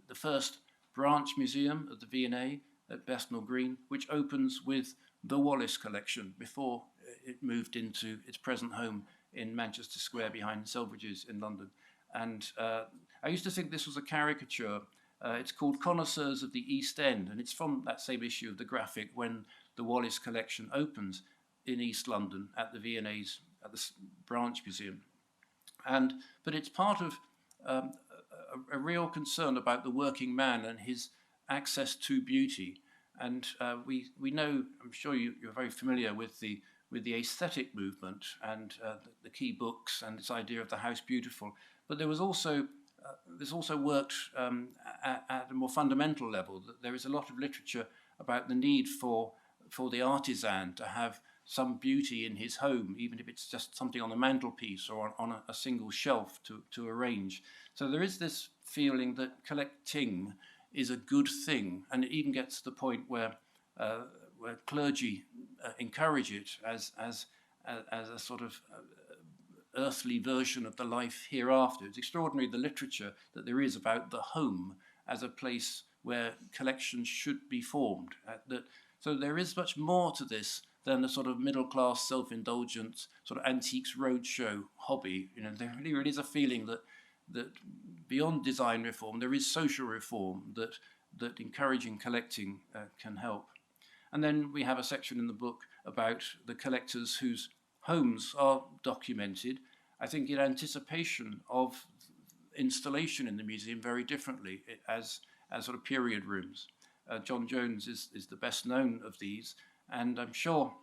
the first branch museum of the V&A at Bethnal Green, which opens with the Wallace collection before it moved into its present home in Manchester Square behind Selfridges in London. And I used to think this was a caricature. It's called Connoisseurs of the East End, and it's from that same issue of the Graphic when the Wallace collection opens in East London at the V&A's, at the branch museum. But it's part of a real concern about the working man and his access to beauty. And we know, I'm sure you're very familiar with the aesthetic movement and the key books and this idea of the house beautiful. But there was also this also worked at a more fundamental level. That there is a lot of literature about the need for the artisan to have some beauty in his home, even if it's just something on the mantelpiece or on a single shelf to arrange. So there is this feeling that collecting is a good thing, and it even gets to the point where clergy encourage it as a sort of earthly version of the life hereafter. It's extraordinary the literature that there is about the home as a place where collections should be formed. So there is much more to this than the sort of middle-class, self-indulgent, sort of antiques roadshow hobby. There really is a feeling that beyond design reform, there is social reform that encouraging collecting can help. And then we have a section in the book about the collectors whose homes are documented, I think in anticipation of installation in the museum very differently as sort of period rooms. John Jones is the best known of these, and I'm sure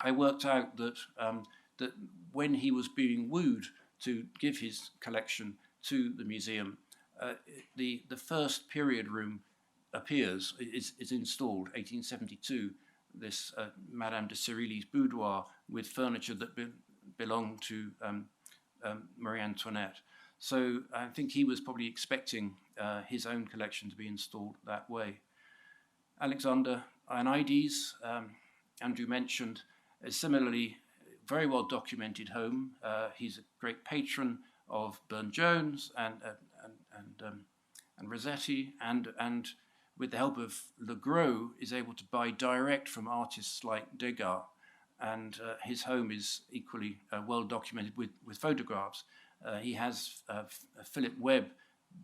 I worked out that when he was being wooed to give his collection to the museum, the first period room appears, is installed, 1872. this Madame de Cirilli's boudoir with furniture that belonged to Marie Antoinette. So I think he was probably expecting his own collection to be installed that way. Alexander Ionides, Andrew mentioned, is similarly very well documented home. He's a great patron of Burne-Jones and Rossetti, and with the help of Le Gros, is able to buy direct from artists like Degas, and his home is equally well documented with photographs. He has Philip Webb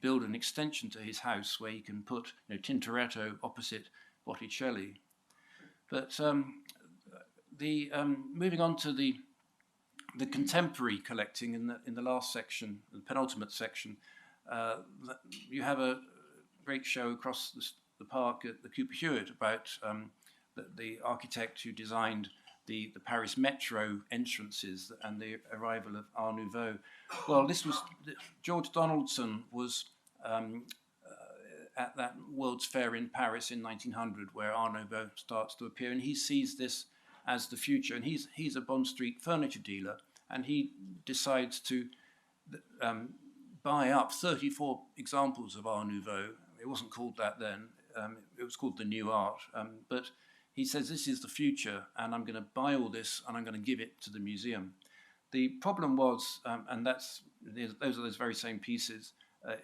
build an extension to his house where he can put Tintoretto opposite Botticelli. But moving on to the contemporary collecting in the last section, the penultimate section, you have a great show across the park at the Cooper Hewitt about the architect who designed the Paris Metro entrances and the arrival of Art Nouveau. Well, this was George Donaldson was at that World's Fair in Paris in 1900, where Art Nouveau starts to appear, and he sees this as the future. And he's a Bond Street furniture dealer, and he decides to buy up 34 examples of Art Nouveau. It wasn't called that then. It was called the New Art. But he says, this is the future, and I'm going to buy all this, and I'm going to give it to the museum. The problem was, and those are those very same pieces at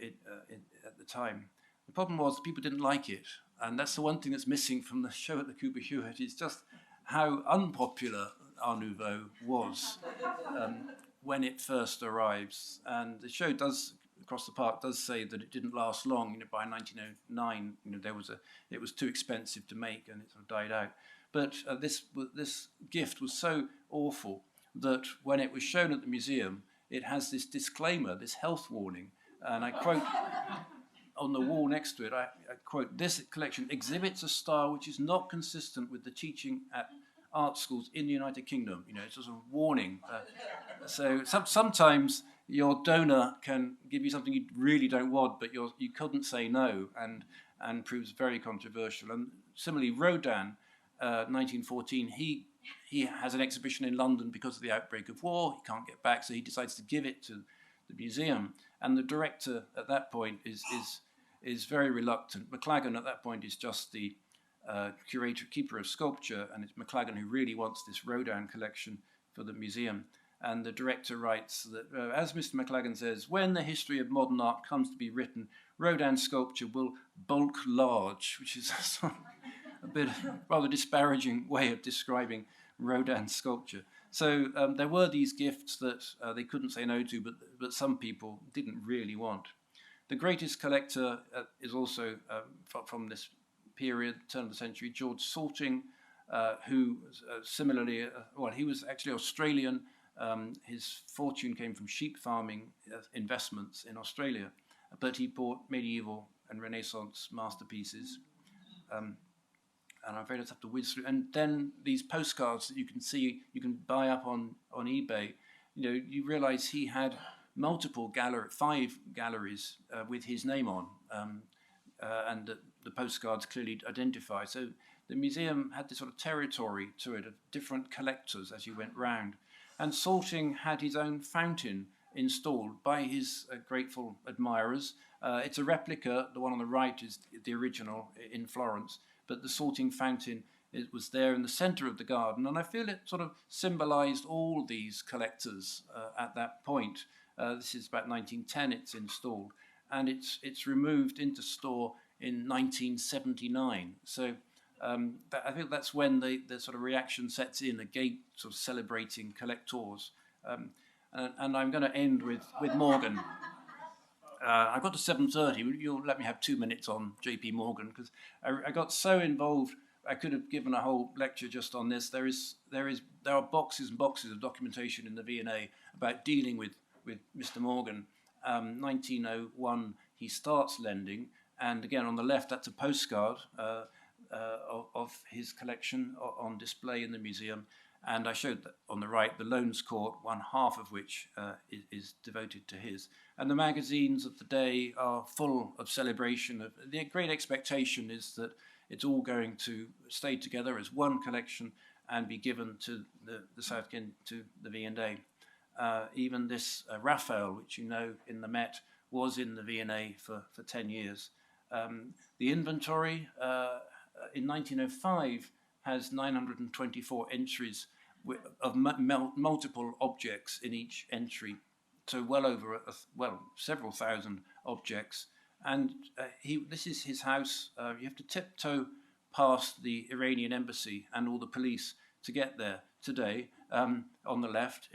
the time. The problem was people didn't like it, and that's the one thing that's missing from the show at the Cooper Hewitt, is just how unpopular Art Nouveau was when it first arrives. And the show across the park does say that it didn't last long. By 1909, it was too expensive to make, and it sort of died out. But this gift was so awful that when it was shown at the museum, it has this disclaimer, this health warning, and I quote on the wall next to it, I quote, "This collection exhibits a style which is not consistent with the teaching at art schools in the United Kingdom." It's a sort of warning. So sometimes your donor can give you something you really don't want, but you couldn't say no, and proves very controversial. And similarly, Rodin, 1914, he has an exhibition in London because of the outbreak of war. He can't get back, so he decides to give it to the museum. And the director at that point is very reluctant. McLagan at that point is just the keeper of sculpture, and it's McLagan who really wants this Rodin collection for the museum. And the director writes that, as Mr. McLagan says, when the history of modern art comes to be written, Rodin sculpture will bulk large, which is a bit rather disparaging way of describing Rodin sculpture. So there were these gifts that they couldn't say no to, but some people didn't really want. The greatest collector is also from this period, turn of the century, George Salting, who similarly, he was actually Australian. His fortune came from sheep farming investments in Australia, but he bought medieval and Renaissance masterpieces. And I'm afraid I'd have to whiz through. And then these postcards that you can see, you can buy up on eBay. You realise he had multiple 5 galleries with his name on, and the postcards clearly identify. So the museum had this sort of territory to it of different collectors as you went round. And Salting had his own fountain installed by his grateful admirers. It's a replica. The one on the right is the original in Florence, but the Salting fountain, it was there in the centre of the garden, and I feel it sort of symbolised all these collectors at that point. This is about 1910 it's installed, and it's removed into store in 1979. So I think that's when the sort of reaction sets in, a gate sort of celebrating collectors. And I'm going to end with Morgan. I got to 7:30. You'll let me have 2 minutes on J.P. Morgan, because I got so involved. I could have given a whole lecture just on this. There are boxes and boxes of documentation in the V&A about dealing with Mr. Morgan. 1901, he starts lending, and again on the left, that's a postcard of his collection on display in the museum. And I showed that on the right, the Loans Court, one half of which is devoted to his. And the magazines of the day are full of celebration. The great expectation is that It's all going to stay together as one collection and be given to the South Kensington, to the V&A. Even this Raphael, which you know in the Met, was in the V&A for 10 years. The inventory in 1905 has 924 entries of multiple objects in each entry, so well over several thousand objects. And this is his house. You have to tiptoe past the Iranian embassy and all the police to get there. Today, on the left,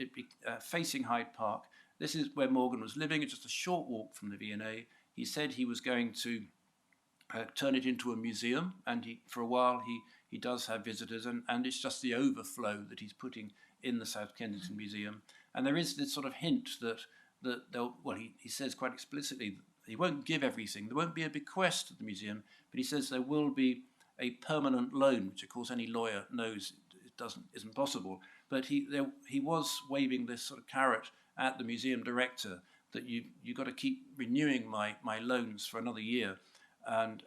facing Hyde Park. This is where Morgan was living. It's just a short walk from the V&A. He said he was going to turn it into a museum, and for a while he does have visitors, and it's just the overflow that he's putting in the South Kensington Museum. And there is this sort of hint that he says quite explicitly that he won't give everything. There won't be a bequest to the museum, but he says there will be a permanent loan, which of course any lawyer knows isn't possible. But he was waving this sort of carrot at the museum director that you got to keep renewing my loans for another year, and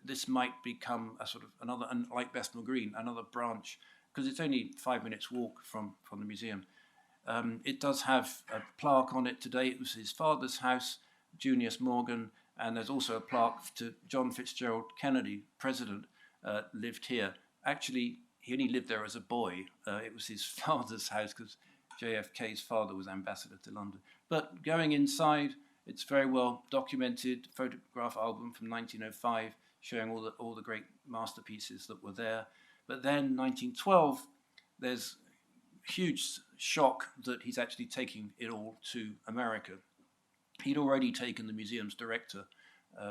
this might become a sort of another, like Bethnal Green, another branch, because it's only 5 minutes walk from the museum. It does have a plaque on it today. It was his father's house, Julius Morgan, and there's also a plaque to John Fitzgerald Kennedy, president, lived here. Actually, he only lived there as a boy. It was his father's house because JFK's father was ambassador to London. But going inside, it's very well documented photograph album from 1905 showing all the great masterpieces that were there. But then 1912, there's huge shock that he's actually taking it all to America. He'd already taken the museum's director,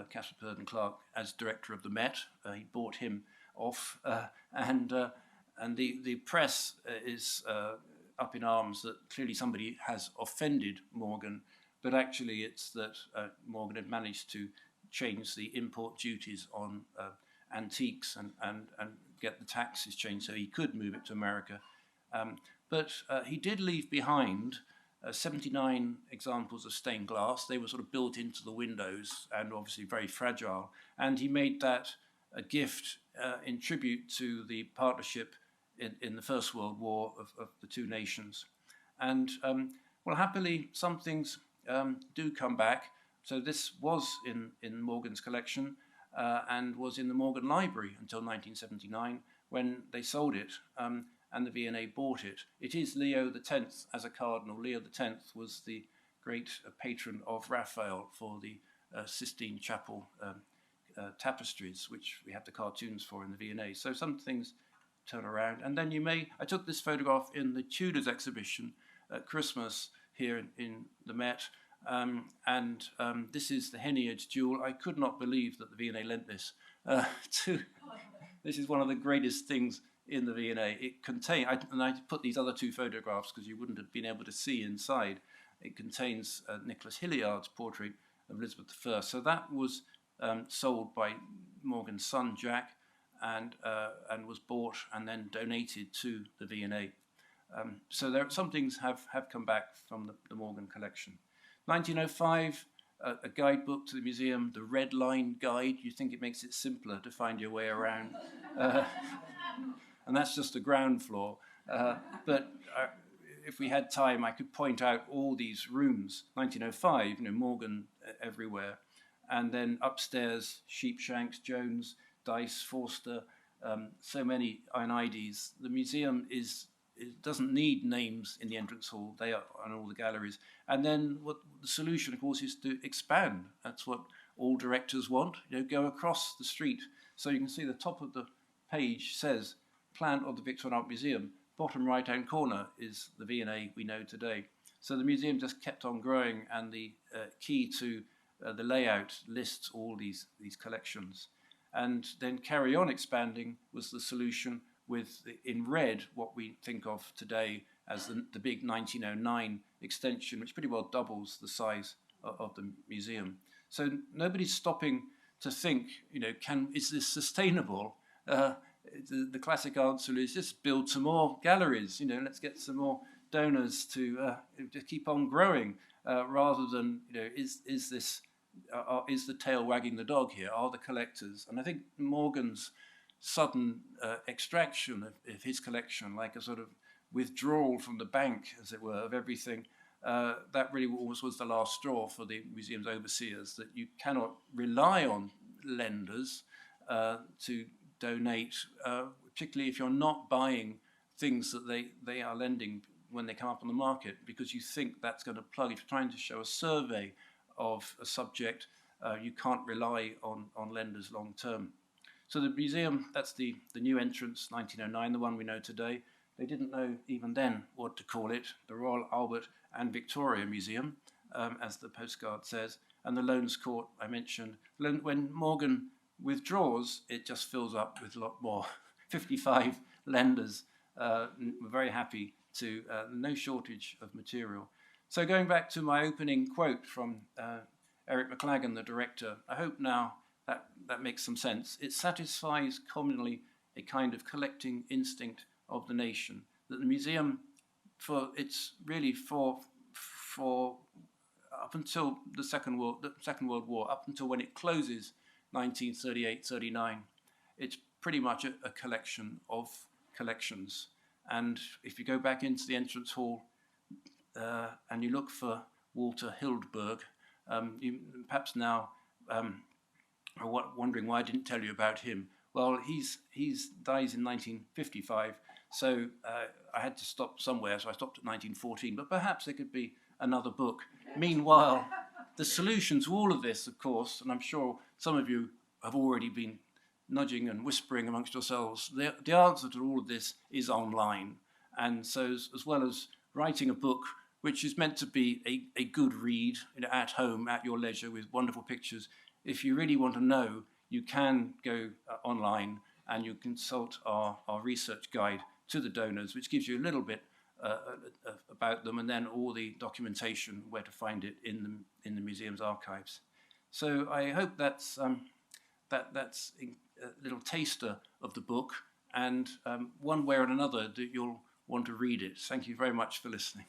Caspar Purden Clark, as director of the Met. He bought him off, and the press is up in arms that clearly somebody has offended Morgan, but actually it's that Morgan had managed to change the import duties on antiques and get the taxes changed so he could move it to America. But he did leave behind 79 examples of stained glass. They were sort of built into the windows and obviously very fragile. And he made that a gift in tribute to the partnership in the First World War of the two nations. And happily, some things do come back. So this was in Morgan's collection and was in the Morgan Library until 1979 when they sold it. And the V&A bought it. It is Leo X as a cardinal. Leo X was the great patron of Raphael for the Sistine Chapel tapestries, which we have the cartoons for in the V&A. So some things turn around. And then I took this photograph in the Tudors exhibition at Christmas here in the Met. This is the Henny-Edge jewel. I could not believe that the V&A lent this to. This is one of the greatest things in the V&A. It contains, and I put these other two photographs because you wouldn't have been able to see inside. It contains Nicholas Hilliard's portrait of Elizabeth I. So that was sold by Morgan's son Jack, and was bought and then donated to the V&A. So some things have come back from the Morgan collection. 1905, a guidebook to the museum, the Red Line Guide. You think it makes it simpler to find your way around. And that's just the ground floor. But if we had time, I could point out all these rooms. 1905, Morgan everywhere. And then upstairs, Sheepshanks, Jones, Dyce, Forster, so many Ionides. The museum it doesn't need names in the entrance hall. They are on all the galleries. And then what the solution, of course, is to expand. That's what all directors want. Go across the street. So you can see the top of the page says, Plan of the Victorian Art Museum. Bottom right-hand corner is the V&A we know today. So the museum just kept on growing, and the key to the layout lists all these collections. And then carry on expanding was the solution with, in red, what we think of today as the big 1909 extension, which pretty well doubles the size of the museum. So nobody's stopping to think, is this sustainable? The classic answer is just build some more galleries. Let's get some more donors to keep on growing, rather than is this is the tail wagging the dog here? Are the collectors? And I think Morgan's sudden extraction of his collection, like a sort of withdrawal from the bank, as it were, of everything, that really always was the last straw for the museum's overseers, that you cannot rely on lenders to donate, particularly if you're not buying things that they are lending when they come up on the market, because you think that's going to plug. If you're trying to show a survey of a subject, you can't rely on lenders long term. So the museum, that's the new entrance, 1909, the one we know today. They didn't know even then what to call it, the Royal Albert and Victoria Museum, as the postcard says, and the Loans Court I mentioned. When Morgan withdraws, it just fills up with a lot more. 55 lenders were very happy to, no shortage of material. So going back to my opening quote from Eric McLagan, the director, I hope now that makes some sense. It satisfies commonly a kind of collecting instinct of the nation, that the museum, for up until the Second World War, up until when it closes 1938-39, it's pretty much a collection of collections. And if you go back into the entrance hall and you look for Walter Hildberg, you perhaps now are wondering why I didn't tell you about him. Well, he's dies in 1955, so I had to stop somewhere, so I stopped at 1914, but perhaps there could be another book. Meanwhile, the solution to all of this, of course, and I'm sure some of you have already been nudging and whispering amongst yourselves, the answer to all of this is online. And so as well as writing a book, which is meant to be a good read, at home, at your leisure, with wonderful pictures, if you really want to know, you can go online and you consult our research guide to the donors, which gives you a little bit about them, and then all the documentation where to find it in the museum's archives. So I hope that's that's a little taster of the book, and one way or another that you'll want to read it. Thank you very much for listening.